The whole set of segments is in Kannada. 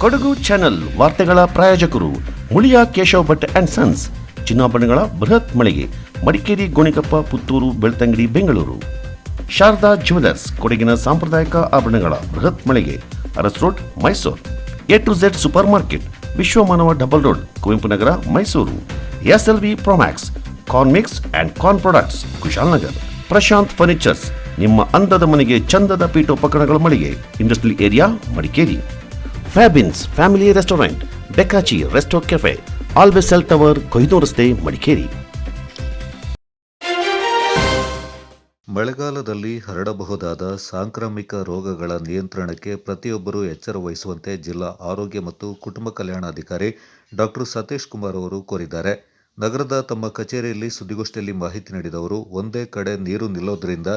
ಕೊಡಗು ಚಾನೆಲ್ ವಾರ್ತೆಗಳ ಪ್ರಾಯೋಜಕರು ಮುಳಿಯ ಕೇಶವ್ ಭಟ್ ಅಂಡ್ ಸನ್ಸ್, ಚಿನ್ನಾಭರಣಗಳ ಬೃಹತ್ ಮಳಿಗೆ, ಮಡಿಕೇರಿ, ಗೋಣಿಕೊಪ್ಪ, ಪುತ್ತೂರು, ಬೆಳ್ತಂಗಡಿ, ಬೆಂಗಳೂರು. ಶಾರದಾ ಜ್ಯುವೆಲರ್ಸ್, ಕೊಡಗಿನ ಸಾಂಪ್ರದಾಯಿಕ ಆಭರಣಗಳ ಬೃಹತ್ ಮಳಿಗೆ, Aras road, Mysuru. A to Z super market, Vishwamanava double road, Kuvempu Nagar, Mysuru. SLV Promax, corn mix and corn products, Kushalnagar. Prashanth furnitures, ನಿಮ್ಮ ಅಂದದ ಮನೆಗೆ ಚಂದದ ಪೀಠೋಪಕರಣಗಳ ಮಳಿಗೆ, industrial area, Madikeri. Fabins family restaurant, ಬೆಕಾಚಿ resto cafe, always cell tower, ಕೊಯ್ದು ರಸ್ತೆ, ಮಡಿಕೇರಿ. ಮಳೆಗಾಲದಲ್ಲಿ ಹರಡಬಹುದಾದ ಸಾಂಕ್ರಾಮಿಕ ರೋಗಗಳ ನಿಯಂತ್ರಣಕ್ಕೆ ಪ್ರತಿಯೊಬ್ಬರೂ ಎಚ್ಚರ ವಹಿಸುವಂತೆ ಜಿಲ್ಲಾ ಆರೋಗ್ಯ ಮತ್ತು ಕುಟುಂಬ ಕಲ್ಯಾಣಾಧಿಕಾರಿ ಡಾಕ್ಟರ್ ಸತೀಶ್ ಕುಮಾರ್ ಅವರು ಕೋರಿದ್ದಾರೆ. ನಗರದ ತಮ್ಮ ಕಚೇರಿಯಲ್ಲಿ ಸುದ್ದಿಗೋಷ್ಠಿಯಲ್ಲಿ ಮಾಹಿತಿ ನೀಡಿದ ಅವರು, ಒಂದೇ ಕಡೆ ನೀರು ನಿಲ್ಲೋದ್ರಿಂದ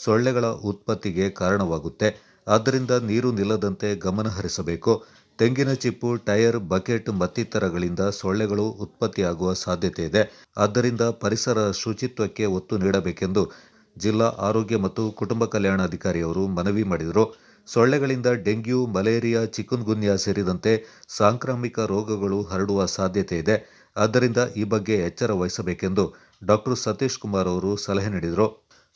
ಸೊಳ್ಳೆಗಳ ಉತ್ಪತ್ತಿಗೆ ಕಾರಣವಾಗುತ್ತೆ. ಆದ್ದರಿಂದ ನೀರು ನಿಲ್ಲದಂತೆ ಗಮನ ಹರಿಸಬೇಕು. ತೆಂಗಿನ ಚಿಪ್ಪು, ಟೈರ್, ಬಕೆಟ್ ಮತ್ತಿತರಗಳಿಂದ ಸೊಳ್ಳೆಗಳು ಉತ್ಪತ್ತಿಯಾಗುವ ಸಾಧ್ಯತೆ ಇದೆ. ಆದ್ದರಿಂದ ಪರಿಸರ ಶುಚಿತ್ವಕ್ಕೆ ಒತ್ತು ನೀಡಬೇಕೆಂದು ಜಿಲ್ಲಾ ಆರೋಗ್ಯ ಮತ್ತು ಕುಟುಂಬ ಕಲ್ಯಾಣಾಧಿಕಾರಿಯವರು ಮನವಿ ಮಾಡಿದರು. ಸೊಳ್ಳೆಗಳಿಂದ ಡೆಂಗ್ಯೂ, ಮಲೇರಿಯಾ, ಚಿಕುನ್ಗುನ್ಯಾ ಸೇರಿದಂತೆ ಸಾಂಕ್ರಾಮಿಕ ರೋಗಗಳು ಹರಡುವ ಸಾಧ್ಯತೆ ಇದೆ. ಆದ್ದರಿಂದ ಈ ಬಗ್ಗೆ ಎಚ್ಚರ ವಹಿಸಬೇಕೆಂದು ಡಾಕ್ಟರ್ ಸತೀಶ್ ಕುಮಾರ್ ಅವರು ಸಲಹೆ ನೀಡಿದರು.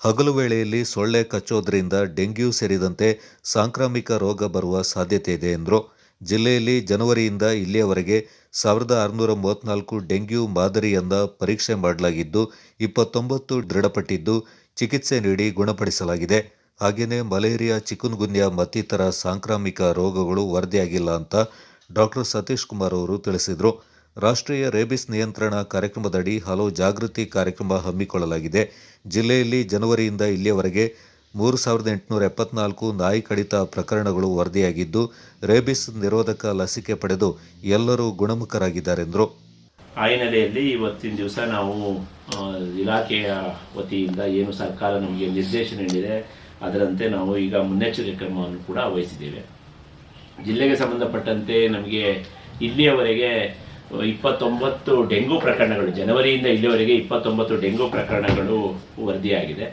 ಹಗಲು ವೇಳೆಯಲ್ಲಿ ಸೊಳ್ಳೆ ಕಚ್ಚೋದ್ರಿಂದ ಡೆಂಗ್ಯೂ ಸೇರಿದಂತೆ ಸಾಂಕ್ರಾಮಿಕ ರೋಗ ಬರುವ ಸಾಧ್ಯತೆ ಇದೆ ಎಂದರು. ಜಿಲ್ಲೆಯಲ್ಲಿ ಜನವರಿಯಿಂದ ಇಲ್ಲಿಯವರೆಗೆ 1634 ಡೆಂಗ್ಯೂ ಮಾದರಿಯನ್ನ ಪರೀಕ್ಷೆ ಮಾಡಲಾಗಿದ್ದು 29 ದೃಢಪಟ್ಟಿದ್ದು ಚಿಕಿತ್ಸೆ ನೀಡಿ ಗುಣಪಡಿಸಲಾಗಿದೆ. ಹಾಗೆಯೇ ಮಲೇರಿಯಾ, ಚಿಕುನ್ಗುನ್ಯಾ ಮತ್ತಿತರ ಸಾಂಕ್ರಾಮಿಕ ರೋಗಗಳು ವರದಿಯಾಗಿಲ್ಲ ಅಂತ ಡಾಕ್ಟರ್ ಸತೀಶ್ ಕುಮಾರ್ ಅವರು ತಿಳಿಸಿದರು. ರಾಷ್ಟ್ರೀಯ ರೇಬಿಸ್ ನಿಯಂತ್ರಣ ಕಾರ್ಯಕ್ರಮದಡಿ ಹಲವು ಜಾಗೃತಿ ಕಾರ್ಯಕ್ರಮ ಹಮ್ಮಿಕೊಳ್ಳಲಾಗಿದೆ. ಜಿಲ್ಲೆಯಲ್ಲಿ ಜನವರಿಯಿಂದ ಇಲ್ಲಿಯವರೆಗೆ 3874 ನಾಯಿ ಕಡಿತ ಪ್ರಕರಣಗಳು ವರದಿಯಾಗಿದ್ದು ರೇಬಿಸ್ ನಿರೋಧಕ ಲಸಿಕೆ ಪಡೆದು ಎಲ್ಲರೂ ಗುಣಮುಖರಾಗಿದ್ದಾರೆಂದರು. ಆ ಹಿನ್ನೆಲೆಯಲ್ಲಿ ಇವತ್ತಿನ ದಿವಸ ನಾವು ಇಲಾಖೆಯ ವತಿಯಿಂದ ಏನು ಸರ್ಕಾರ ನಮಗೆ ನಿರ್ದೇಶನ ನೀಡಿದೆ ಅದರಂತೆ ನಾವು ಈಗ ಮುನ್ನೆಚ್ಚರಿಕೆ ಕ್ರಮವನ್ನು ಕೂಡ ವಹಿಸಿದ್ದೇವೆ. ಜಿಲ್ಲೆಗೆ ಸಂಬಂಧಪಟ್ಟಂತೆ ನಮಗೆ ಇಲ್ಲಿಯವರೆಗೆ 29 ಡೆಂಗು ಪ್ರಕರಣಗಳು, ಜನವರಿಯಿಂದ ಇಲ್ಲಿಯವರೆಗೆ 29 ಡೆಂಗು ಪ್ರಕರಣಗಳು ವರದಿಯಾಗಿದೆ.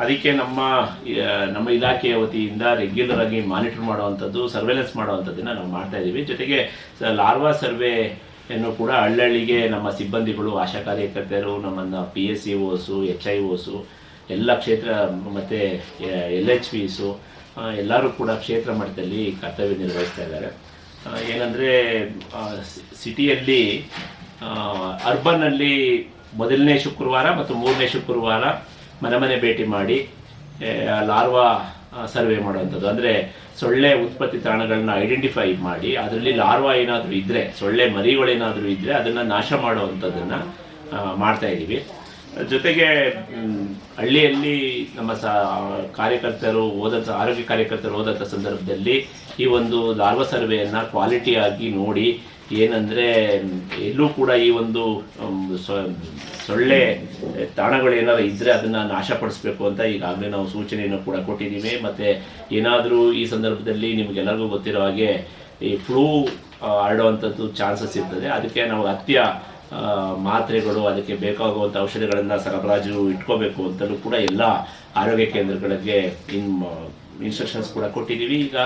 ಅದಕ್ಕೆ ನಮ್ಮ ಇಲಾಖೆಯ ವತಿಯಿಂದ ರೆಗ್ಯುಲರ್ ಆಗಿ ಮಾನಿಟರ್ ಮಾಡುವಂಥದ್ದು, ಸರ್ವೆಲೆನ್ಸ್ ಮಾಡುವಂಥದ್ದನ್ನು ನಾವು ಮಾಡ್ತಾ ಇದ್ದೀವಿ. ಜೊತೆಗೆ ಲಾರ್ವಾ ಸರ್ವೆಯನ್ನು ಕೂಡ ಹಳ್ಳಿಗೆ ನಮ್ಮ ಸಿಬ್ಬಂದಿಗಳು, ಆಶಾ ಕಾರ್ಯಕರ್ತರು, ನಮ್ಮನ್ನು PSCOs, HIOs, ಎಲ್ಲ ಕ್ಷೇತ್ರ ಮತ್ತು LHVs ಎಲ್ಲರೂ ಕೂಡ ಕ್ಷೇತ್ರ ಮಟ್ಟದಲ್ಲಿ ಕರ್ತವ್ಯ ನಿರ್ವಹಿಸ್ತಾ ಇದ್ದಾರೆ. ಏನಂದರೆ ಸಿಟಿಯಲ್ಲಿ ಅರ್ಬನ್ನಲ್ಲಿ ಮೊದಲನೇ ಶುಕ್ರವಾರ ಮತ್ತು 3ನೇ ಶುಕ್ರವಾರ ಮನೆ ಭೇಟಿ ಮಾಡಿ ಲಾರ್ವಾ ಸರ್ವೆ ಮಾಡುವಂಥದ್ದು, ಅಂದರೆ ಸೊಳ್ಳೆ ಉತ್ಪತ್ತಿ ತಾಣಗಳನ್ನ ಐಡೆಂಟಿಫೈ ಮಾಡಿ ಅದರಲ್ಲಿ ಲಾರ್ವಾ ಏನಾದರೂ ಇದ್ದರೆ, ಸೊಳ್ಳೆ ಮರಿಗಳೇನಾದರೂ ಇದ್ದರೆ ಅದನ್ನು ನಾಶ ಮಾಡುವಂಥದ್ದನ್ನು ಮಾಡ್ತಾ ಇದ್ದೀವಿ. ಜೊತೆಗೆ ಹಳ್ಳಿಯಲ್ಲಿ ನಮ್ಮ ಕಾರ್ಯಕರ್ತರು ಆರೋಗ್ಯ ಕಾರ್ಯಕರ್ತರು ಹೋದಂಥ ಸಂದರ್ಭದಲ್ಲಿ ಈ ಒಂದು ಲಾರ್ವಾ ಸರ್ವೆಯನ್ನು ಕ್ವಾಲಿಟಿಯಾಗಿ ನೋಡಿ, ಏನಂದರೆ ಎಲ್ಲೂ ಕೂಡ ಈ ಒಂದು ಸೊಳ್ಳೆ ತಾಣಗಳೇನಾದ್ರು ಇದ್ದರೆ ಅದನ್ನು ನಾಶಪಡಿಸಬೇಕು ಅಂತ ಈಗಾಗಲೇ ನಾವು ಸೂಚನೆಯನ್ನು ಕೂಡ ಕೊಟ್ಟಿದ್ದೀವಿ. ಮತ್ತು ಏನಾದರೂ ಈ ಸಂದರ್ಭದಲ್ಲಿ ನಿಮಗೆಲ್ಲರಿಗೂ ಗೊತ್ತಿರೋ ಹಾಗೆ ಈ ಫ್ಲೂ ಹರಡುವಂಥದ್ದು ಚಾನ್ಸಸ್ ಇರ್ತದೆ. ಅದಕ್ಕೆ ನಾವು ಅಗತ್ಯ ಮಾತ್ರೆಗಳು, ಅದಕ್ಕೆ ಬೇಕಾಗುವಂಥ ಔಷಧಿಗಳನ್ನು ಸರಬರಾಜು ಇಟ್ಕೋಬೇಕು ಅಂತಲೂ ಕೂಡ ಎಲ್ಲ ಆರೋಗ್ಯ ಕೇಂದ್ರಗಳಿಗೆ ಇನ್ಸ್ಟ್ರಕ್ಷನ್ಸ್ ಕೂಡ ಕೊಟ್ಟಿದ್ದೀವಿ. ಈಗ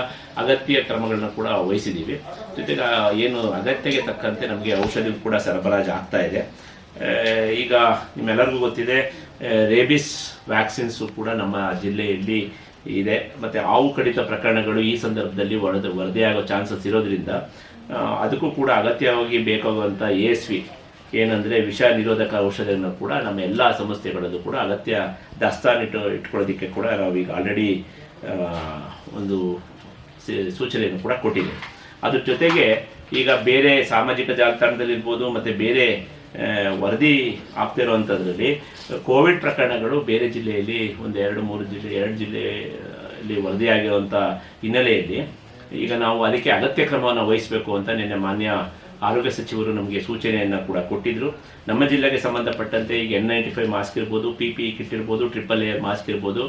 ಅಗತ್ಯ ಕ್ರಮಗಳನ್ನ ಕೂಡ ವಹಿಸಿದ್ದೀವಿ. ಜೊತೆಗೆ ಏನು ಅಗತ್ಯಕ್ಕೆ ತಕ್ಕಂತೆ ನಮಗೆ ಔಷಧಿ ಕೂಡ ಸರಬರಾಜು ಆಗ್ತಾ ಇದೆ. ಈಗ ನಿಮ್ಮೆಲ್ಲರಿಗೂ ಗೊತ್ತಿದೆ, ರೇಬಿಸ್ ವ್ಯಾಕ್ಸಿನ್ಸು ಕೂಡ ನಮ್ಮ ಜಿಲ್ಲೆಯಲ್ಲಿ ಇದೆ. ಮತ್ತು ಹಾವು ಕಡಿತ ಪ್ರಕರಣಗಳು ಈ ಸಂದರ್ಭದಲ್ಲಿ ವರದಿಯಾಗೋ ಚಾನ್ಸಸ್ ಇರೋದ್ರಿಂದ ಅದಕ್ಕೂ ಕೂಡ ಅಗತ್ಯವಾಗಿ ಬೇಕಾಗುವಂಥ ASV ಏನಂದರೆ ವಿಷ ನಿರೋಧಕ ಔಷಧಿಯನ್ನು ಕೂಡ ನಮ್ಮ ಎಲ್ಲ ಸಂಸ್ಥೆಗಳಲ್ಲೂ ಕೂಡ ಅಗತ್ಯ ದಾಸ್ತಾನು ಇಟ್ಕೊಳ್ಳೋದಕ್ಕೆ ಕೂಡ ನಾವೀಗ ಆಲ್ರೆಡಿ ಒಂದು ಸೂಚನೆಯನ್ನು ಕೂಡ ಕೊಟ್ಟಿದೆ. ಅದ್ರ ಜೊತೆಗೆ ಈಗ ಬೇರೆ ಸಾಮಾಜಿಕ ಜಾಲತಾಣದಲ್ಲಿರ್ಬೋದು ಮತ್ತು ಬೇರೆ ವರದಿ ಆಗ್ತಿರುವಂಥದ್ರಲ್ಲಿ ಕೋವಿಡ್ ಪ್ರಕರಣಗಳು ಬೇರೆ ಜಿಲ್ಲೆಯಲ್ಲಿ ಒಂದು 2 ಜಿಲ್ಲೆಯಲ್ಲಿ ವರದಿಯಾಗಿರುವಂಥ ಹಿನ್ನೆಲೆಯಲ್ಲಿ ಈಗ ನಾವು ಅದಕ್ಕೆ ಅಗತ್ಯ ಕ್ರಮವನ್ನು ವಹಿಸಬೇಕು ಅಂತ ನಿನ್ನೆ ಮಾನ್ಯ ಆರೋಗ್ಯ ಸಚಿವರು ನಮಗೆ ಸೂಚನೆಯನ್ನು ಕೂಡ ಕೊಟ್ಟಿದ್ದರು. ನಮ್ಮ ಜಿಲ್ಲೆಗೆ ಸಂಬಂಧಪಟ್ಟಂತೆ ಈಗ N95 ಮಾಸ್ಕ್ ಇರ್ಬೋದು, PPE ಕಿಟ್ ಇರ್ಬೋದು, ಟ್ರಿಪಲ್ ಲೇಯರ್ ಮಾಸ್ಕ್ ಇರ್ಬೋದು,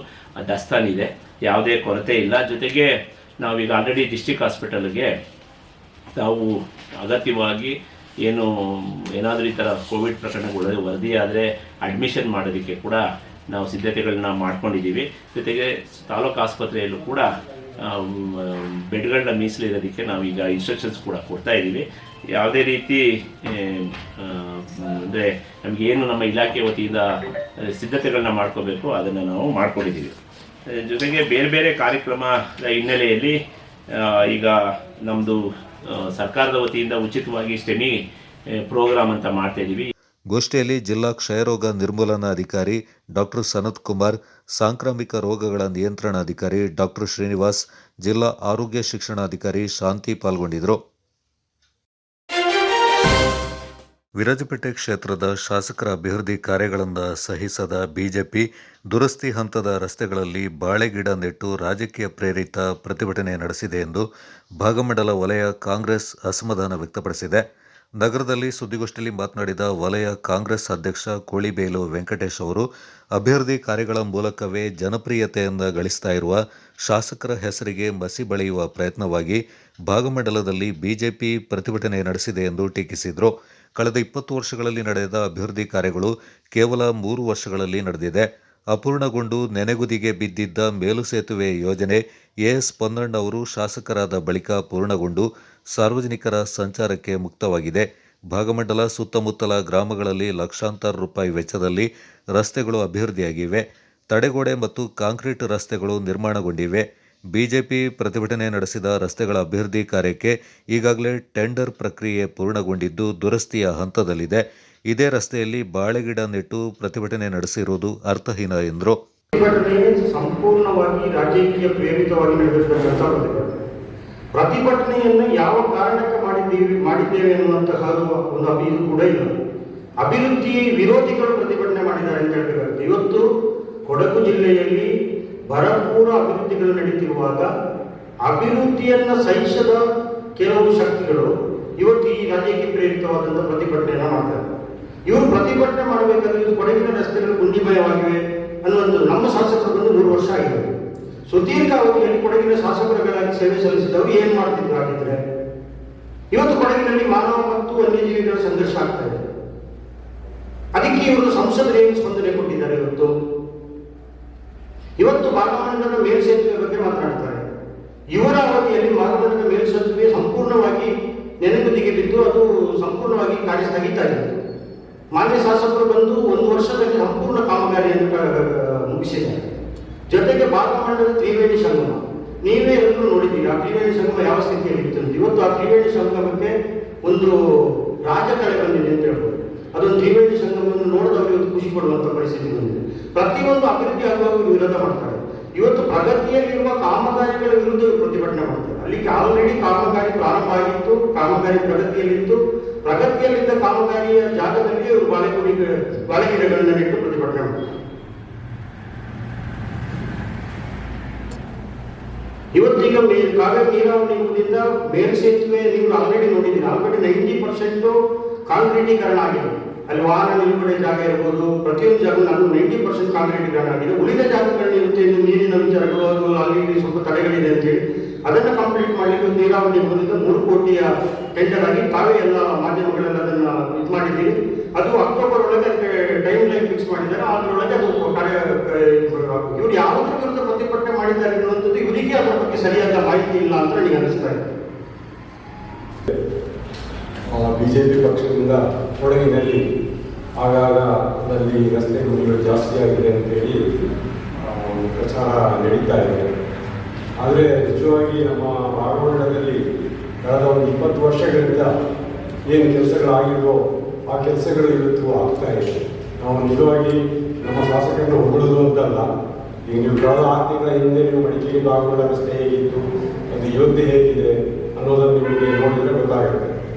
ದಾಸ್ತಾನಿದೆ, ಯಾವುದೇ ಕೊರತೆ ಇಲ್ಲ. ಜೊತೆಗೆ ನಾವೀಗ ಆಲ್ರೆಡಿ ಡಿಸ್ಟ್ರಿಕ್ಟ್ ಹಾಸ್ಪಿಟಲ್ಗೆ ನಾವು ಅಗತ್ಯವಾಗಿ ಏನಾದರೂ ಈ ಥರ ಕೋವಿಡ್ ಪ್ರಕರಣಗಳು ವರದಿಯಾದರೆ ಅಡ್ಮಿಷನ್ ಮಾಡೋದಕ್ಕೆ ಕೂಡ ನಾವು ಸಿದ್ಧತೆಗಳನ್ನ ಮಾಡ್ಕೊಂಡಿದ್ದೀವಿ. ಜೊತೆಗೆ ತಾಲೂಕು ಆಸ್ಪತ್ರೆಯಲ್ಲೂ ಕೂಡ ಬೆಡ್ಗಳನ್ನ ಮೀಸಲಿರೋದಕ್ಕೆ ನಾವೀಗ ಇನ್ಸ್ಟ್ರಕ್ಷನ್ಸ್ ಕೂಡ ಕೊಡ್ತಾ ಇದ್ದೀವಿ. ಯಾವುದೇ ರೀತಿ ಅಂದರೆ ನಮಗೇನು ನಮ್ಮ ಇಲಾಖೆ ವತಿಯಿಂದ ಸಿದ್ಧತೆಗಳನ್ನ ಮಾಡ್ಕೋಬೇಕು ಅದನ್ನು ನಾವು ಮಾಡ್ಕೊಂಡಿದ್ದೀವಿ. ಜೊತೆಗೆ ಬೇರೆ ಬೇರೆ ಕಾರ್ಯಕ್ರಮದ ಹಿನ್ನೆಲೆಯಲ್ಲಿ ಈಗ ನಮ್ಮದು ಸರ್ಕಾರದ ವತಿಯಿಂದ ಉಚಿತವಾಗಿ ಸ್ಟೆಮಿ ಪ್ರೋಗ್ರಾಮ್ ಅಂತ ಮಾಡ್ತಾ ಇದ್ದೀವಿ. ಗೋಷ್ಠಿಯಲ್ಲಿ ಜಿಲ್ಲಾ ಕ್ಷಯರೋಗ ನಿರ್ಮೂಲನಾ ಅಧಿಕಾರಿ ಡಾಕ್ಟರ್ ಸನತ್ ಕುಮಾರ್, ಸಾಂಕ್ರಾಮಿಕ ರೋಗಗಳ ನಿಯಂತ್ರಣಾಧಿಕಾರಿ ಡಾಕ್ಟರ್ ಶ್ರೀನಿವಾಸ್, ಜಿಲ್ಲಾ ಆರೋಗ್ಯ ಶಿಕ್ಷಣಾಧಿಕಾರಿ ಶಾಂತಿ ಪಾಲ್ಗೊಂಡಿದ್ದರು. ವಿರಾಜಪೇಟೆ ಕ್ಷೇತ್ರದ ಶಾಸಕರ ಅಭಿವೃದ್ಧಿ ಕಾರ್ಯಗಳನ್ನು ಸಹಿಸದ ಬಿಜೆಪಿ ದುರಸ್ತಿ ಹಂತದ ರಸ್ತೆಗಳಲ್ಲಿ ಬಾಳೆಗಿಡ ನೆಟ್ಟು ರಾಜಕೀಯ ಪ್ರೇರಿತ ಪ್ರತಿಭಟನೆ ನಡೆಸಿದೆ ಎಂದು ಭಾಗಮಂಡಲ ವಲಯ ಕಾಂಗ್ರೆಸ್ ಅಸಮಾಧಾನ ವ್ಯಕ್ತಪಡಿಸಿದೆ. ನಗರದಲ್ಲಿ ಸುದ್ದಿಗೋಷ್ಠಿಯಲ್ಲಿ ಮಾತನಾಡಿದ ವಲಯ ಕಾಂಗ್ರೆಸ್ ಅಧ್ಯಕ್ಷ ಕೋಳಿಬೇಲು ವೆಂಕಟೇಶ್ ಅವರು, ಅಭಿವೃದ್ಧಿ ಕಾರ್ಯಗಳ ಮೂಲಕವೇ ಜನಪ್ರಿಯತೆಯನ್ನು ಗಳಿಸ್ತಾ ಇರುವ ಶಾಸಕರ ಹೆಸರಿಗೆ ಮಸಿ ಬಳಿಯುವ ಪ್ರಯತ್ನವಾಗಿ ಭಾಗಮಂಡಲದಲ್ಲಿ ಬಿಜೆಪಿ ಪ್ರತಿಭಟನೆ ನಡೆಸಿದೆ ಎಂದು ಟೀಕಿಸಿದರು. ಕಳೆದ 20 ವರ್ಷಗಳಲ್ಲಿ ನಡೆದ ಅಭಿವೃದ್ಧಿ ಕಾರ್ಯಗಳು ಕೇವಲ 3 ವರ್ಷಗಳಲ್ಲಿ ನಡೆದಿದೆ. ಅಪೂರ್ಣಗೊಂಡು ನೆನೆಗುದಿಗೆ ಬಿದ್ದಿದ್ದ ಮೇಲು ಸೇತುವೆ ಯೋಜನೆ ಎಎಸ್ ಪೊನ್ನಣ್ಣ ಅವರು ಶಾಸಕರಾದ ಬಳಿಕ ಪೂರ್ಣಗೊಂಡು ಸಾರ್ವಜನಿಕರ ಸಂಚಾರಕ್ಕೆ ಮುಕ್ತವಾಗಿದೆ. ಭಾಗಮಂಡಲ ಸುತ್ತಮುತ್ತಲ ಗ್ರಾಮಗಳಲ್ಲಿ ಲಕ್ಷಾಂತರ ರೂಪಾಯಿ ವೆಚ್ಚದಲ್ಲಿ ರಸ್ತೆಗಳು ಅಭಿವೃದ್ಧಿಯಾಗಿವೆ. ತಡೆಗೋಡೆ ಮತ್ತು ಕಾಂಕ್ರೀಟ್ ರಸ್ತೆಗಳು ನಿರ್ಮಾಣಗೊಂಡಿವೆ. ಬಿಜೆಪಿ ಪ್ರತಿಭಟನೆ ನಡೆಸಿದ ರಸ್ತೆಗಳ ಅಭಿವೃದ್ಧಿ ಕಾರ್ಯಕ್ಕೆ ಈಗಾಗಲೇ ಟೆಂಡರ್ ಪ್ರಕ್ರಿಯೆ ಪೂರ್ಣಗೊಂಡಿದ್ದು ದುರಸ್ತಿಯ ಹಂತದಲ್ಲಿದೆ. ಇದೇ ರಸ್ತೆಯಲ್ಲಿ ಬಾಳೆಗಿಡ ನೆಟ್ಟು ಪ್ರತಿಭಟನೆ ನಡೆಸಿರುವುದು ಅರ್ಥಹೀನ ಎಂದರು. ಸಂಪೂರ್ಣವಾಗಿ ರಾಜಕೀಯ ಪ್ರೇರಿತವಾಗಿ ನಡೆದಿರ್ತಕ್ಕಂಥ ಪ್ರತಿಭಟನೆಯನ್ನು ಯಾವ ಕಾರಣಕ್ಕೆ ಮಾಡಿದ್ದೇವೆ ಅನ್ನುವಂತಹ ಒಂದು ಅಭಿವೃದ್ಧಿ ಕೂಡ ಇಲ್ಲ. ಅಭಿವೃದ್ಧಿ ವಿರೋಧಿಗಳು ಪ್ರತಿಭಟನೆ ಮಾಡಿದ್ದಾರೆ ಅಂತ ಹೇಳಬೇಕಾಗುತ್ತೆ. ಇವತ್ತು ಕೊಡಗು ಜಿಲ್ಲೆಯಲ್ಲಿ ಭರಪೂರ ಅಭಿವೃದ್ಧಿಗಳು ನಡೀತಿರುವಾಗ ಅಭಿವೃದ್ಧಿಯನ್ನು ಸಹಿಸದ ಕೆಲವು ಶಕ್ತಿಗಳು ಇವತ್ತು ಈ ರಾಜಕೀಯ ಪ್ರೇರಿತವಾದಂಥ ಪ್ರತಿಭಟನೆಯನ್ನು ಮಾಡ್ತಾರೆ. ಇವರು ಪ್ರತಿಭಟನೆ ಮಾಡಬೇಕಾದ್ರೆ ಇದು ಕೊಡಗಿನ ರಸ್ತೆಗಳು ಗುಂಡಿಮಯವಾಗಿವೆ ಅನ್ನುವಂಥದ್ದು. ನಮ್ಮ ಶಾಸಕರು ಬಂದು 3 ವರ್ಷ ಆಗಿದೆ. ಸುದೀರ್ಘ ಅವಧಿಯಲ್ಲಿ ಕೊಡಗಿನ ಶಾಸಕರುಗಳಾಗಿ ಸೇವೆ ಸಲ್ಲಿಸಿದವರು ಏನ್ ಮಾಡ್ತಿದ್ರು ಆಗಿದ್ರೆ? ಇವತ್ತು ಕೊಡಗಿನಲ್ಲಿ ಮಾನವ ಮತ್ತು ವನ್ಯಜೀವಿಗಳ ಸಂಘರ್ಷ ಆಗ್ತಾ ಇದೆ. ಅದಕ್ಕೆ ಇವರು ಸಂಸದರು ಏನು ಸ್ಪಂದನೆ ಕೊಟ್ಟಿದ್ದಾರೆ? ಇವತ್ತು ಭಾಗಮಂಡಲದ ಮೇಲ್ಸೇತುವೆ ಬಗ್ಗೆ ಮಾತನಾಡ್ತಾರೆ. ಇವರ ಅವಧಿಯಲ್ಲಿ ಭಾಗಮಂಡಲದ ಮೇಲ್ಸೇತುವೆ ಸಂಪೂರ್ಣವಾಗಿ ನೆನೆಗುದಿಗೆ ಬಿದ್ದು ಅದು ಸಂಪೂರ್ಣವಾಗಿ ಕಾರ್ಯ ಸ್ಥಗಿತ ಆಗಿತ್ತು. ಮಾನ್ಯ ಶಾಸಕರು ಬಂದು 1 ವರ್ಷದಲ್ಲಿ ಸಂಪೂರ್ಣ ಕಾಮಗಾರಿಯನ್ನು ಮುಗಿಸಿದ್ದಾರೆ. ಜೊತೆಗೆ ಭಾಗಮಂಡಲದ ತ್ರಿವೇಣಿ ಸಂಗಮ ನೀವೇ ಎಲ್ಲರೂ ನೋಡಿದ್ದೀರಿ. ಆ ತ್ರಿವೇಣಿ ಸಂಗಮ ಯಾವ ಸ್ಥಿತಿಯಲ್ಲಿ ಇತ್ತು. ಇವತ್ತು ಆ ತ್ರಿವೇಣಿ ಸಂಗಮಕ್ಕೆ ಒಂದು ರಾಜಕಳೆ ಬಂದಿದೆ ಅಂತ ಹೇಳ್ಬೋದು. ಅದೊಂದು ತ್ರಿವೇಣಿ ಸಂಗಮವನ್ನು ನೋಡಿದವರು ಇವತ್ತು ಖುಷಿ ಪಡುವಂತ ಪರಿಸ್ಥಿತಿ ಬಂದಿದೆ. ಪ್ರತಿಯೊಂದು ಅಭಿವೃದ್ಧಿ ಆಗುವಾಗ ವಿರೋಧ ಮಾಡ್ತಾರೆ. ಇವತ್ತು ಪ್ರಗತಿಯಲ್ಲಿರುವ ಕಾಮಗಾರಿಗಳ ವಿರುದ್ಧ ಪ್ರತಿಭಟನೆ ಮಾಡ್ತಾರೆ. ಅಲ್ಲಿ ಆಲ್ರೆಡಿ ಕಾಮಗಾರಿ ಪ್ರಾರಂಭ ಆಗಿತ್ತು, ಕಾಮಗಾರಿ ಪ್ರಗತಿಯಲ್ಲಿತ್ತು. ಪ್ರಗತಿಯಲ್ಲಿದ್ದ ಕಾಮಗಾರಿಯ ಜಾಗದಲ್ಲಿ ಅವರು ಬಾಳೆಗಿಡಗಳನ್ನು ನೆಟ್ಟು ಪ್ರತಿಭಟನೆ ಮಾಡ್ತಾರೆ. ಇವತ್ತೀಗ ಕಾವೇರಿ ನೀರಾವರಿ ನಿಗಮದಿಂದ ಮೇಲ್ಸೇತುವೆ ನೀವು ಆಲ್ರೆಡಿ ನೋಡಿದ್ದೀರಿ. ಆಲ್ರೆಡಿ 90% ಕಾಂಕ್ರೀಟೀಕರಣ ಆಗಿದೆ. ಅಲ್ಲಿ ವಾಹನ ನಿಲುಗಡೆ ಜಾಗ ಇರ್ಬೋದು, ಪ್ರತಿಯೊಂದು ಜಾಗ 90% ಕಾಂಕ್ರೀಟೀಕರಣ ಆಗಿದೆ. ಉಳಿದ ಜಾಗಗಳಲ್ಲಿ ಇರುತ್ತೆ ನೀರಿನ ವಿಚಾರಗಳು, ಅದು ಅಲ್ಲಿ ಸ್ವಲ್ಪ ತಡೆಗಳಿದೆ ಅಂತೇಳಿ ಅದನ್ನು ಕಂಪ್ಲೀಟ್ ಮಾಡಲಿಕ್ಕೆ ನೀರಾವರಿ ನಿಗಮದಿಂದ 3 ಕೋಟಿಯ ಟೆಂಡರ್ ಆಗಿ ತಾವೇ ಎಲ್ಲ ಮಾಧ್ಯಮಗಳೆಲ್ಲ ಅದನ್ನ ಇದು ಮಾಡಿದ್ದೀರಿ. ಅದು ಅಕ್ಟೋಬರ್ ಒಳಗೆ ಅದಕ್ಕೆ ಟೈಮ್ ಲೈನ್ ಫಿಕ್ಸ್ ಮಾಡಿದ್ದಾರೆ. ಅದರೊಳಗೆ ಅದು ಕಾರ್ಯ ಇವರು ಯಾವುದ್ರ ವಿರುದ್ಧ ಪ್ರತಿಭಟನೆ ಮಾಡಿದ್ದಾರೆ ಅನ್ನುವಂಥದ್ದು ಇವರಿಗೆ ಅದರ ಬಗ್ಗೆ ಸರಿಯಾದ ಮಾಹಿತಿ ಇಲ್ಲ ಅಂತ ನನಗೆ ಅನಿಸ್ತಾ ಇದೆ. ಬಿಜೆಪಿ ಪಕ್ಷದಿಂದ ಕೊಡಗಿನಲ್ಲಿ ಆಗಾಗ ಅಲ್ಲಿ ರಸ್ತೆ ಗುಂಡಿಗಳು ಜಾಸ್ತಿ ಆಗಿದೆ ಅಂತೇಳಿ ಪ್ರಚಾರ ನಡೀತಾ ಇದೆ. ಆದರೆ ನಿಜವಾಗಿ ನಮ್ಮ ಭಾಗಮಂಡಲದಲ್ಲಿ ಕಳೆದ ಒಂದು 20 ವರ್ಷಗಳಿಂದ ಏನು ಕೆಲಸಗಳಾಗಿರುವೋ ಆ ಕೆಲಸಗಳು ಇವತ್ತು ಆಗ್ತಾ ಇದೆ. ನಾವು ನಿಜವಾಗಿ ನಮ್ಮ ಶಾಸಕರನ್ನು ಹೊಗಳೋದು ಅಂತಲ್ಲ. ಈಗ ನೀವು ಕಳೆದ 6 ತಿಂಗಳ ಹಿಂದೆ ನೀವು ಮಡಿಕೇರಿ ಭಾಗಮಂಡಲ ರಸ್ತೆ ಹೇಗಿತ್ತು, ಅದು ಇವತ್ತು ಹೇಗಿದೆ ಅನ್ನೋದನ್ನು ನಿಮಗೆ ನೋಡಿದರೆ ಗೊತ್ತಾಗುತ್ತೆ.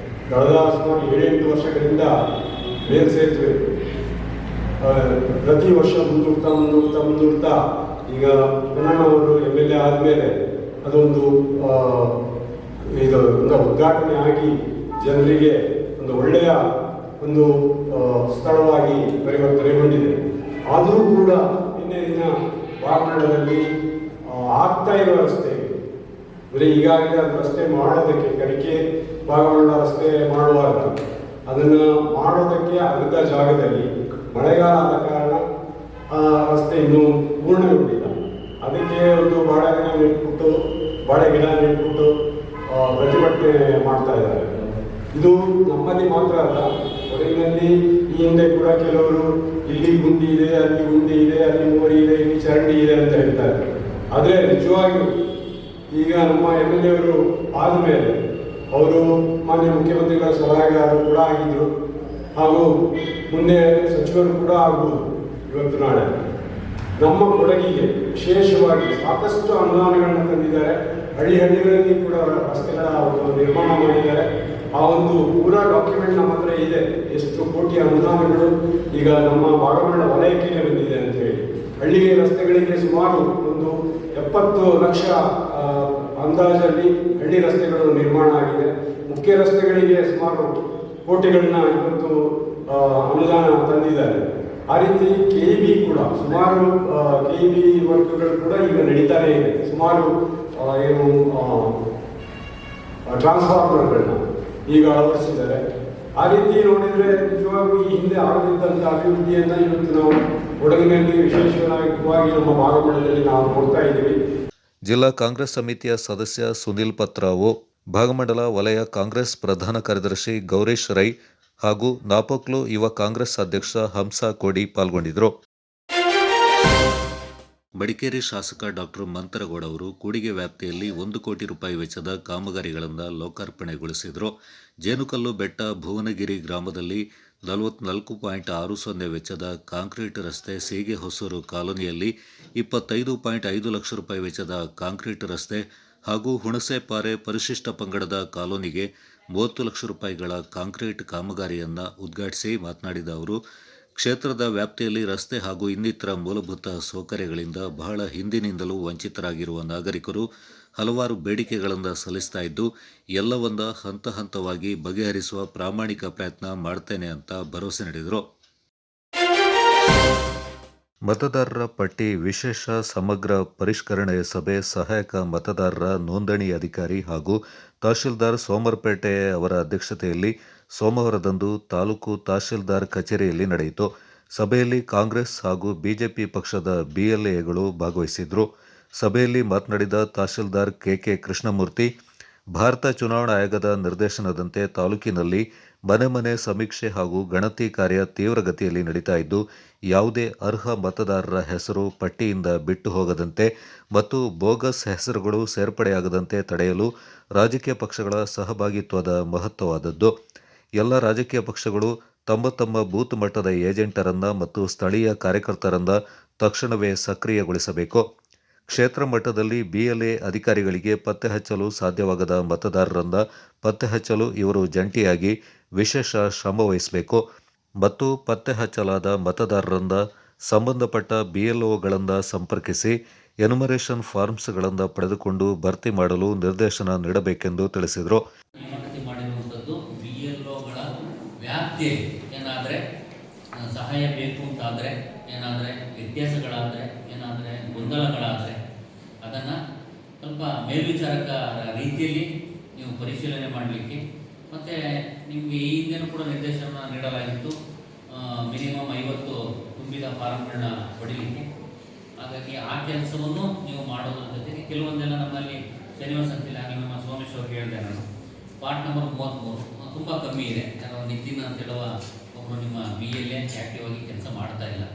ಕಳೆದ ಸುಮಾರು 7-8 ವರ್ಷಗಳಿಂದ ಮೇಲ್ಸೇತುವೆ ಪ್ರತಿ ವರ್ಷ ಮುಂದೂಡ್ತಾ ಈಗ ಪೊನ್ನಣ್ಣವರು MLA ಆದಮೇಲೆ ಅದೊಂದು ಉದ್ಘಾಟನೆ ಆಗಿ ಜನರಿಗೆ ಒಂದು ಒಳ್ಳೆಯ ಒಂದು ಸ್ಥಳವಾಗಿ ಪರಿವರ್ತನೆಗೊಂಡಿದೆ. ಆದರೂ ಕೂಡ ನಿನ್ನೆ ದಿನ ಭಾಗಮಂಡಲದಲ್ಲಿ ಆಗ್ತಾ ಇರುವ ರಸ್ತೆ ಬರೀ ಈಗಾಗಲೇ ಅದು ರಸ್ತೆ ಮಾಡೋದಕ್ಕೆ ಕರಿಕೆ ಭಾಗಮಂಡಲ ರಸ್ತೆ ಮಾಡುವಾಗ ಅದನ್ನು ಮಾಡೋದಕ್ಕೆ ಅರ್ಧ ಜಾಗದಲ್ಲಿ ಮಳೆಗಾಲ ಆದ ಕಾರಣ ರಸ್ತೆ ಇನ್ನೂ ಪೂರ್ಣಗೊಂಡಿಲ್ಲ. ಅದಕ್ಕೆ ಒಂದು ಬಾಳೆಗಿಡ ನೆಟ್ಬಿಟ್ಟು ಬಾಳೆ ಗಿಡ ನೆಟ್ಬಿಟ್ಟು ಪ್ರತಿಭಟನೆ ಮಾಡ್ತಾ ಇದ್ದಾರೆ. ಇದು ನಮ್ಮಲ್ಲಿ ಮಾತ್ರ ಅಲ್ಲ, ಕೊಡಗಿನಲ್ಲಿ ಈ ಹಿಂದೆ ಕೂಡ ಕೆಲವರು ಇಲ್ಲಿ ಗುಂಡಿ ಇದೆ, ಅಲ್ಲಿ ಗುಂಡಿ ಇದೆ, ಅಲ್ಲಿ ಮೋರಿ ಇದೆ, ಇಲ್ಲಿ ಚರಂಡಿ ಇದೆ ಅಂತ ಹೇಳ್ತಾರೆ. ಆದರೆ ನಿಜವಾಗಿಯೂ ಈಗ ನಮ್ಮ MLA ಅವರು ಆದಮೇಲೆ ಅವರು ಮಾನ್ಯ ಮುಖ್ಯಮಂತ್ರಿಗಳ ಸಲಹೆಗಾರರು ಕೂಡ ಆಗಿದ್ದರು, ಹಾಗೂ ಮುಂದೆ ಸಚಿವರು ಕೂಡ ಆಗ್ಬೋದು ಇವತ್ತು ನಾಳೆ. ನಮ್ಮ ಕೊಡಗಿಗೆ ವಿಶೇಷವಾಗಿ ಸಾಕಷ್ಟು ಅನುದಾನಗಳನ್ನು ತಂದಿದ್ದಾರೆ. ಹಳ್ಳಿಗಳಲ್ಲಿ ಕೂಡ ರಸ್ತೆಗಳ ನಿರ್ಮಾಣ ಮಾಡಿದ್ದಾರೆ. ಆ ಒಂದು ಪೂರಾ ಡಾಕ್ಯುಮೆಂಟ್ ನಮ್ಮ ಹತ್ರ ಇದೆ, ಎಷ್ಟು ಕೋಟಿ ಅನುದಾನಗಳು ಈಗ ನಮ್ಮ ಭಾಗಮಂಡಲ ವಲಯಕ್ಕೆ ಬಂದಿದೆ ಅಂತ ಹೇಳಿ. ಹಳ್ಳಿಗೆ ರಸ್ತೆಗಳಿಗೆ ಸುಮಾರು ಒಂದು 70 ಲಕ್ಷ ಅಂದಾಜಲ್ಲಿ ಹಳ್ಳಿ ರಸ್ತೆಗಳು ನಿರ್ಮಾಣ ಆಗಿದೆ. ಮುಖ್ಯ ರಸ್ತೆಗಳಿಗೆ ಸುಮಾರು ಕೋಟಿಗಳನ್ನ ಇವತ್ತು ಅನುದಾನ ತಂದಿದ್ದಾರೆ. ಆ ರೀತಿ KEB ಕೂಡ ಸುಮಾರು KEB ವರ್ಕ್ಗಳು ಕೂಡ ಈಗ ನಡೀತಾನೆ ಇದೆ. ಸುಮಾರು ಏನು ಟ್ರಾನ್ಸ್ಫಾರ್ಮರ್ಗಳನ್ನ ಈಗ ಅಳವಡಿಸಿದ್ದಾರೆ. ಆ ರೀತಿ ನೋಡಿದರೆ ನಿಜವಾಗ್ಲೂ ಈ ಹಿಂದೆ ಆಗದಿದ್ದಂಥ ಅಭಿವೃದ್ಧಿಯನ್ನು ಇವತ್ತು ನಾವು ಕೊಡಗಿನಲ್ಲಿ ವಿಶೇಷವಾಗಿ ನಮ್ಮ ಭಾಗಮಂಡಲದಲ್ಲಿ ನಾವು ನೋಡ್ತಾ ಇದ್ದೀವಿ. ಜಿಲ್ಲಾ ಕಾಂಗ್ರೆಸ್ ಸಮಿತಿಯ ಸದಸ್ಯ ಸುನಿಲ್ ಪತ್ರಾವು, ಭಾಗಮಂಡಲ ವಲಯ ಕಾಂಗ್ರೆಸ್ ಪ್ರಧಾನ ಕಾರ್ಯದರ್ಶಿ ಗೌರೀಶ್ ರೈ ಹಾಗೂ ನಾಪೋಕ್ಲು ಯುವ ಕಾಂಗ್ರೆಸ್ ಅಧ್ಯಕ್ಷ ಹಂಸ ಕೋಡಿ ಪಾಲ್ಗೊಂಡಿದ್ದರು. ಮಡಿಕೇರಿ ಶಾಸಕ ಡಾಕ್ಟರ್ ಮಂತರಗೌಡ ಅವರು ಕೂಡಿಗೆ ವ್ಯಾಪ್ತಿಯಲ್ಲಿ 1 ಕೋಟಿ ರೂಪಾಯಿ ವೆಚ್ಚದ ಕಾಮಗಾರಿಗಳನ್ನು ಲೋಕಾರ್ಪಣೆಗೊಳಿಸಿದರು. ಜೇನುಕಲ್ಲು ಬೆಟ್ಟ ಭುವನಗಿರಿ ಗ್ರಾಮದಲ್ಲಿ 44.60 ವೆಚ್ಚದ ಕಾಂಕ್ರೀಟ್ ರಸ್ತೆ, ಸೀಗೆ ಹೊಸೂರು ಕಾಲೋನಿಯಲ್ಲಿ 25.5 ಲಕ್ಷ ರೂಪಾಯಿ ವೆಚ್ಚದ ಕಾಂಕ್ರೀಟ್ ರಸ್ತೆ ಹಾಗೂ ಹುಣಸೆಪಾರೆ ಪರಿಶಿಷ್ಟ ಪಂಗಡದ ಕಾಲೋನಿಗೆ 30 ಲಕ್ಷ ರೂಪಾಯಿಗಳ ಕಾಂಕ್ರೀಟ್ ಕಾಮಗಾರಿಯನ್ನು ಉದ್ಘಾಟಿಸಿ ಮಾತನಾಡಿದ ಅವರು, ಕ್ಷೇತ್ರದ ವ್ಯಾಪ್ತಿಯಲ್ಲಿ ರಸ್ತೆ ಹಾಗೂ ಇನ್ನಿತರ ಮೂಲಭೂತ ಸೌಕರ್ಯಗಳಿಂದ ಬಹಳ ಹಿಂದಿನಿಂದಲೂ ವಂಚಿತರಾಗಿರುವ ನಾಗರಿಕರು ಹಲವಾರು ಬೇಡಿಕೆಗಳನ್ನು ಸಲ್ಲಿಸ್ತಾ ಇದ್ದು, ಎಲ್ಲವನ್ನ ಹಂತ ಹಂತವಾಗಿ ಬಗೆಹರಿಸುವ ಪ್ರಾಮಾಣಿಕ ಪ್ರಯತ್ನ ಮಾಡ್ತೇನೆ ಅಂತ ಭರವಸೆ ನೀಡಿದರು. ಮತದಾರರ ಪಟ್ಟಿ ವಿಶೇಷ ಸಮಗ್ರ ಪರಿಷ್ಕರಣೆ ಸಭೆ ಸಹಾಯಕ ಮತದಾರರ ನೋಂದಣಿ ಅಧಿಕಾರಿ ಹಾಗೂ ತಹಶೀಲ್ದಾರ್ ಸೋಮರಪೇಟೆ ಅವರ ಅಧ್ಯಕ್ಷತೆಯಲ್ಲಿ ಸೋಮವಾರದಂದು ತಾಲೂಕು ತಹಶೀಲ್ದಾರ್ ಕಚೇರಿಯಲ್ಲಿ ನಡೆಯಿತು. ಸಭೆಯಲ್ಲಿ ಕಾಂಗ್ರೆಸ್ ಹಾಗೂ ಬಿಜೆಪಿ ಪಕ್ಷದ BLAಗಳು ಭಾಗವಹಿಸಿದ್ರು. ಸಭೆಯಲ್ಲಿ ಮಾತನಾಡಿದ ತಹಶೀಲ್ದಾರ್ KK ಕೃಷ್ಣಮೂರ್ತಿ, ಭಾರತ ಚುನಾವಣಾ ಆಯೋಗದ ನಿರ್ದೇಶನದಂತೆ ತಾಲೂಕಿನಲ್ಲಿ ಮನೆ ಮನೆ ಸಮೀಕ್ಷೆ ಹಾಗೂ ಗಣತಿ ಕಾರ್ಯ ತೀವ್ರಗತಿಯಲ್ಲಿ ನಡೀತಾ ಇದ್ದು, ಯಾವುದೇ ಅರ್ಹ ಮತದಾರರ ಹೆಸರು ಪಟ್ಟಿಯಿಂದ ಬಿಟ್ಟು ಹೋಗದಂತೆ ಮತ್ತು ಬೋಗಸ್ ಹೆಸರುಗಳು ಸೇರ್ಪಡೆಯಾಗದಂತೆ ತಡೆಯಲು ರಾಜಕೀಯ ಪಕ್ಷಗಳ ಸಹಭಾಗಿತ್ವದ ಮಹತ್ವವಾದದ್ದು. ಎಲ್ಲ ರಾಜಕೀಯ ಪಕ್ಷಗಳು ತಮ್ಮ ತಮ್ಮ ಬೂತ್ ಮಟ್ಟದ ಏಜೆಂಟರನ್ನ ಮತ್ತು ಸ್ಥಳೀಯ ಕಾರ್ಯಕರ್ತರನ್ನ ತಕ್ಷಣವೇ ಸಕ್ರಿಯಗೊಳಿಸಬೇಕು. ಕ್ಷೇತ್ರ ಮಟ್ಟದಲ್ಲಿ BLA ಅಧಿಕಾರಿಗಳಿಗೆ ಪತ್ತೆ ಹಚ್ಚಲು ಸಾಧ್ಯವಾಗದ ಮತದಾರರನ್ನ ಪತ್ತೆ ಹಚ್ಚಲು ಇವರು ಜಂಟಿಯಾಗಿ ವಿಶೇಷ ಶ್ರಮ ವಹಿಸಬೇಕು ಮತ್ತು ಪತ್ತೆ ಹಚ್ಚಲಾದ ಮತದಾರರನ್ನ ಸಂಬಂಧಪಟ್ಟ BLOಗಳನ್ನು ಸಂಪರ್ಕಿಸಿ ಎನ್ಯುಮರೇಷನ್ ಫಾರ್ಮ್ಸ್ಗಳನ್ನು ಪಡೆದುಕೊಂಡು ಭರ್ತಿ ಮಾಡಲು ನಿರ್ದೇಶನ ನೀಡಬೇಕೆಂದು ತಿಳಿಸಿದರು. ವ್ಯಾಪ್ತಿ ಏನಾದರೆ ಸಹಾಯ ಬೇಕು ಅಂತಾದರೆ, ಏನಾದರೆ ವ್ಯತ್ಯಾಸಗಳಾದರೆ, ಏನಾದರೆ ಗೊಂದಲಗಳಾದರೆ ಅದನ್ನು ಸ್ವಲ್ಪ ಮೇಲ್ವಿಚಾರಕ ರೀತಿಯಲ್ಲಿ ನೀವು ಪರಿಶೀಲನೆ ಮಾಡಲಿಕ್ಕೆ, ಮತ್ತು ನಿಮಗೆ ಈ ಹಿಂದೆನೂ ಕೂಡ ನಿರ್ದೇಶನ ನೀಡಲಾಗಿತ್ತು ಮಿನಿಮಮ್ 50 ತುಂಬಿದ ಫಾರಮ್ಗಳನ್ನ ಪಡೀಲಿಕ್ಕೆ. ಹಾಗಾಗಿ ಆ ಕೆಲಸವನ್ನು ನೀವು ಮಾಡೋದ್ರ ಜೊತೆಗೆ ಕೆಲವೊಂದೆಲ್ಲ ನಮ್ಮಲ್ಲಿ ಶನಿವಾರ ಸಂತಿಲ್ಲ, ಆಗಲಿ ನಮ್ಮ ಸೋಮೇಶ್ವರ್ಗೆ ಹೇಳಿದೆ ನಾನು, ಪಾರ್ಟ್ ನಂಬರ್ 33 ತುಂಬ ಕಮ್ಮಿ ಇದೆ. ಯಾರೋ ನಿತಿನ್ ಅಂತ ಹೇಳುವ ಒಬ್ಬರು ನಿಮ್ಮ BLA ಆ್ಯಕ್ಟಿವ್ ಆಗಿ ಕೆಲಸ ಮಾಡ್ತಾ ಇಲ್ಲ,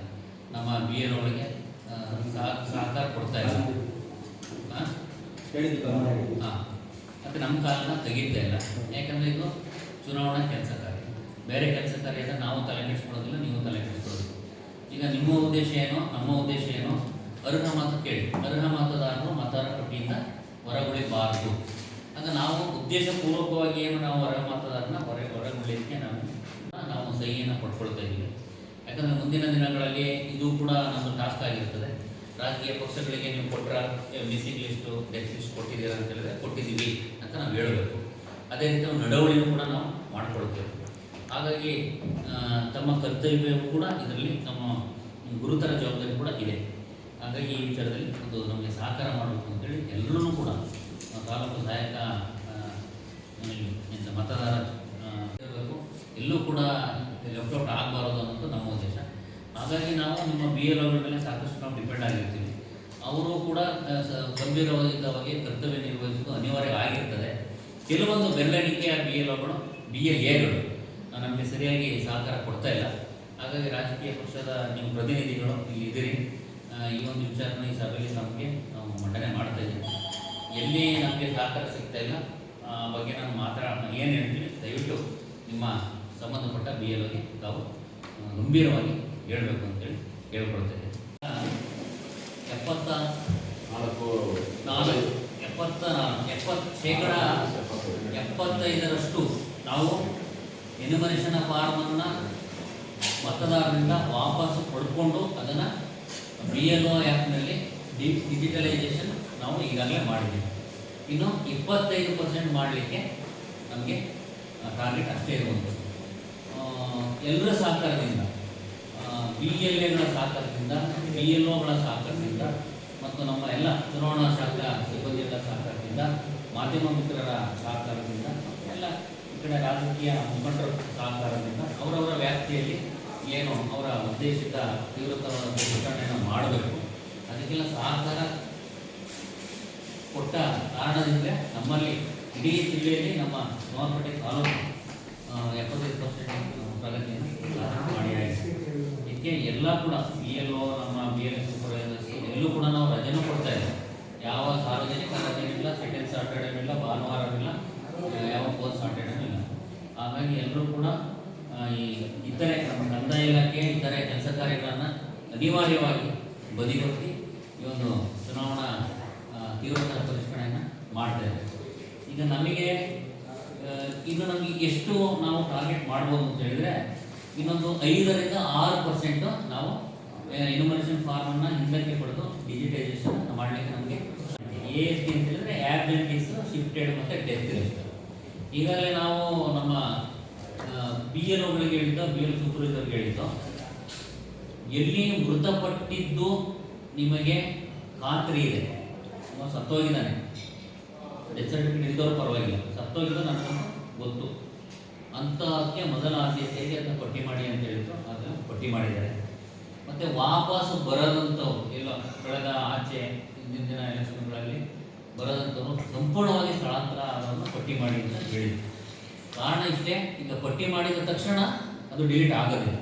ನಮ್ಮ BL ಒಳಗೆ ಸಹಕಾರ ಕೊಡ್ತಾ ಇಲ್ಲ, ಹಾಂ ಮತ್ತು ನಮ್ಮ ಕಾಲನ್ನ ತೆಗಿತಾ ಇಲ್ಲ. ಯಾಕಂದರೆ ಇದು ಚುನಾವಣಾ ಕೆಲಸ ಕಾರ್ಯ, ಬೇರೆ ಕೆಲಸ ಕಾರ್ಯ ಅಂದರೆ ನಾವು ತಲೆ ಕೆಡಿಸ್ಕೊಳ್ಳೋದಿಲ್ಲ, ನೀವು ತಲೆ ಕೆಡಿಸ್ಕೊಳ್ಳೋದಿಲ್ಲ. ಈಗ ನಿಮ್ಮ ಉದ್ದೇಶ ಏನೋ ನಮ್ಮ ಉದ್ದೇಶ ಏನೋ, ಅರ್ಹ ಮತ ಕೇಳಿ, ಅರ್ಹ ಮತದಾರರು ಮತದಾರರ ಪಟ್ಟಿಯಿಂದ ಹೊರಗುಳಿಬಾರದು. ಆಗ ನಾವು ಉದ್ದೇಶಪೂರ್ವಕವಾಗಿ ಏನು ನಾವು ಅರ್ಹ ಮತದಾರನ ಹೊರಗುಳಿಲಿಕ್ಕೆ ನಾವು ಸಹಿಯನ್ನು ಪಡ್ಕೊಳ್ತಾ ಇದ್ದೀವಿ. ಯಾಕಂದರೆ ಮುಂದಿನ ದಿನಗಳಲ್ಲಿ ಇದು ಕೂಡ ನಮ್ಮದು ಟಾಸ್ಕ್ ಆಗಿರ್ತದೆ. ರಾಜಕೀಯ ಪಕ್ಷಗಳಿಗೆ ನೀವು ಕೊಟ್ಟರ ಮಿಸ್ಸಿಂಗ್ ಲಿಸ್ಟು, ಡೆತ್ ಲಿಸ್ಟ್ ಕೊಟ್ಟಿದ್ದೀರಾ ಅಂತ ಹೇಳಿದ್ರೆ ಕೊಟ್ಟಿದ್ದೀವಿ ಅಂತ ನಾವು ಹೇಳಬೇಕು. ಅದೇ ರೀತಿ ನಾವು ನಡವಳಿನೂ ಕೂಡ ನಾವು ಮಾಡ್ಕೊಳ್ತೇವೆ. ಹಾಗಾಗಿ ತಮ್ಮ ಕರ್ತವ್ಯವೂ ಕೂಡ ಇದರಲ್ಲಿ ನಮ್ಮ ಗುರುತರ ಜವಾಬ್ದಾರಿ ಕೂಡ ಇದೆ. ಹಾಗಾಗಿ ಈ ವಿಚಾರದಲ್ಲಿ ಒಂದು ನಮಗೆ ಸಹಕಾರ ಮಾಡಬೇಕು ಅಂತೇಳಿ ಎಲ್ಲರೂ ಕೂಡ ತಾಲೂಕು ಸಹಾಯಕ ಮತದಾರ ಇರಬೇಕು, ಎಲ್ಲೂ ಕೂಡ ಲೆಫ್ಟ್ ಆಗಬಾರದು ಅನ್ನೋದು ನಮ್ಮ ಉದ್ದೇಶ. ಹಾಗಾಗಿ ನಾವು ನಿಮ್ಮ BLOಗಳ ಮೇಲೆ ಸಾಕಷ್ಟು ನಾವು ಡಿಪೆಂಡ್ ಆಗಿರ್ತೀವಿ. ಅವರು ಕೂಡ ಗಂಭೀರವಾಗಿ ಕರ್ತವ್ಯ ನಿರ್ವಹಿಸೋದು ಅನಿವಾರ್ಯ ಆಗಿರ್ತದೆ. ಕೆಲವೊಂದು ಬೆರಳೆಣಿಕೆಯ BLOಗಳು BLAಗಳು ನಮಗೆ ಸರಿಯಾಗಿ ಸಹಕಾರ ಕೊಡ್ತಾ ಇಲ್ಲ. ಹಾಗಾಗಿ ರಾಜಕೀಯ ಪಕ್ಷದ ನೀವು ಪ್ರತಿನಿಧಿಗಳು ಇಲ್ಲಿ ಇದ್ದೀರಿ, ಈ ಒಂದು ವಿಚಾರನ ಈ ಸಭೆಯಲ್ಲಿ ನಮಗೆ ನಾವು ಮಂಡನೆ ಮಾಡ್ತಾ ಇದ್ದೀವಿ. ಎಲ್ಲಿ ನಮಗೆ ಸಹಕಾರ ಸಿಗ್ತಾ ಇಲ್ಲ ಆ ಬಗ್ಗೆ ನಾನು ಏನು ಹೇಳ್ತೀನಿ, ದಯವಿಟ್ಟು ನಿಮ್ಮ ಸಂಬಂಧಪಟ್ಟ BLOಗೆ ತಾವು ಗಂಭೀರವಾಗಿ ಹೇಳಬೇಕು ಅಂತೇಳಿ ಹೇಳ್ಕೊಳ್ತಾ ಇದ್ದೀನಿ. 75% ನಾವು ಎನ್ಯುಮರೇಷನ್ ಫಾರ್ಮನ್ನು ಮತದಾರರಿಂದ ವಾಪಸ್ಸು ಪಡ್ಕೊಂಡು ಅದನ್ನು BLO ಆ್ಯಪ್ನಲ್ಲಿ ಡಿಜಿಟಲೈಸೇಷನ್ ನಾವು ಈಗಾಗಲೇ ಮಾಡಿದ್ದೀವಿ. ಇನ್ನು 25% ಮಾಡಲಿಕ್ಕೆ ನಮಗೆ ಟಾರ್ಗೆಟ್ ಅಷ್ಟೇ ಇರುವಂಥದ್ದು. ಎಲ್ಲರ ಸಹಕಾರದಿಂದ, BLAಗಳ ಸಹಕಾರದಿಂದ, BLOಗಳ ಸಹಕಾರದಿಂದ ಮತ್ತು ನಮ್ಮ ಎಲ್ಲ ಚುನಾವಣಾ ಶಾಖಾ ಸಿಬ್ಬಂದಿಗಳ ಸಹಕಾರದಿಂದ, ಮಾಧ್ಯಮ ಮಿತ್ರರ ಸಹಕಾರದಿಂದ, ಎಲ್ಲ ಈ ಕಡೆ ರಾಜಕೀಯ ಮುಖಂಡರ ಸಹಕಾರದಿಂದ ಅವರವರ ವ್ಯಾಪ್ತಿಯಲ್ಲಿ ಏನು ಅವರ ಉದ್ದೇಶಿತ ತೀವ್ರತರವಾದ ಪ್ರತಿಭಟನೆಯನ್ನು ಮಾಡಬೇಕು, ಅದಕ್ಕೆಲ್ಲ ಸಹಕಾರ ಕೊಟ್ಟ ಕಾರಣದಿಂದ ನಮ್ಮಲ್ಲಿ ಇಡೀ ಜಿಲ್ಲೆಯಲ್ಲಿ ನಮ್ಮ ಸೋಮವಾರಪೇಟೆ ತಾಲೂಕು 75% ಪ್ರಗತಿಯನ್ನು ಮಾಡಿಯಾಗಿದೆ. ಇದಕ್ಕೆ ಎಲ್ಲ ಕೂಡ BLO, ನಮ್ಮ BLO ಸೂಪರ್ವೈಸರ್ಸ್ ಎಲ್ಲೂ ಕೂಡ ನಾವು ರಜೆನೂ ಕೊಡ್ತಾ ಇದ್ದೀವಿ. ಯಾವ ಸಾರ್ವಜನಿಕ ರಜೆನಿಲ್ಲ, ಸೆಕೆಂಡ್ ಸಾಟರ್ಡೇನೂ ಇಲ್ಲ, ಭಾನುವಾರವಿಲ್ಲ, ಯಾವ ಫೋರ್ತ್ ಸಾಟರ್ಡೇನೂ ಇಲ್ಲ. ಹಾಗಾಗಿ ಎಲ್ಲರೂ ಕೂಡ ಈ ಇತರೆ ನಮ್ಮ ಕಂದಾಯ ಇಲಾಖೆ ಇತರೆ ಕೆಲಸ ಕಾರ್ಯಗಳನ್ನು ಅನಿವಾರ್ಯವಾಗಿ ಬದಿಗೊತ್ತಿ ಈ ಒಂದು ಚುನಾವಣಾ ತೀವ್ರತರ ಪರಿಷ್ಕರಣೆಯನ್ನು ಮಾಡ್ತಾ ಇದ್ದೇವೆ. ಈಗ ನಮಗೆ ಎಷ್ಟು ನಾವು ಟಾರ್ಗೆಟ್ ಮಾಡ್ಬೋದು ಅಂತ ಹೇಳಿದರೆ, ಇನ್ನೊಂದು 5-6% ನಾವು ಎನ್ಯುಮರೇಷನ್ ಫಾರ್ಮನ್ನು ಹಿಂದಕ್ಕೆ ಪಡೆದು ಡಿಜಿಟೈಸೇಷನ್ ಮಾಡಲಿಕ್ಕೆ ನಮಗೆ ASD ಅಂತ ಹೇಳಿದ್ರೆ ಆಬ್ಸೆಂಟೀಸ್, ಶಿಫ್ಟೆಡ್ ಮತ್ತು ಡೆತ್ ರಿಜಿಸ್ಟರ್. ಈಗಾಗಲೇ ನಾವು ನಮ್ಮ BLOಗಳಿಗೆ ಹೇಳಿದ್ದು, BLO ಸೂಪರ್ವೈಸರ್ಗೆ ಹೇಳಿದ್ದು, ಎಲ್ಲಿ ಮೃತಪಟ್ಟಿದ್ದು ನಿಮಗೆ ಖಾತ್ರಿ ಇದೆ, ಸತ್ತೋಗಿದ್ದಾನೆ, ಡೆತ್ ಸರ್ಟಿಫಿಕೇಟ್ ಇದ್ದವರು ಪರವಾಗಿಲ್ಲ, ಸತ್ತೋಗಿದ್ದು ನನಗೆ ಗೊತ್ತು ಅಂಥಕ್ಕೆ ಮೊದಲ ಆದ್ಯತೆಗೆ ಅದನ್ನು ಪಟ್ಟಿ ಮಾಡಿ ಅಂತ ಹೇಳಿದ್ರು. ಅದನ್ನು ಪಟ್ಟಿ ಮಾಡಿದ್ದಾರೆ. ಮತ್ತು ವಾಪಸ್ಸು ಬರದಂಥವ್ರು, ಎಲ್ಲ ಕಳೆದ ಆಚೆ ಹಿಂದಿನ ಎಲೆಕ್ಷನ್ಗಳಲ್ಲಿ ಬರದಂಥವ್ರು ಸಂಪೂರ್ಣವಾಗಿ ಸ್ಥಳಾಂತರ ಅದನ್ನು ಪಟ್ಟಿ ಮಾಡಿ ಅಂತ ಹೇಳಿದ್ರು. ಕಾರಣ ಇಷ್ಟೇ, ಈಗ ಪಟ್ಟಿ ಮಾಡಿದ ತಕ್ಷಣ ಅದು ಡಿಲೀಟ್ ಆಗೋದಿಲ್ಲ.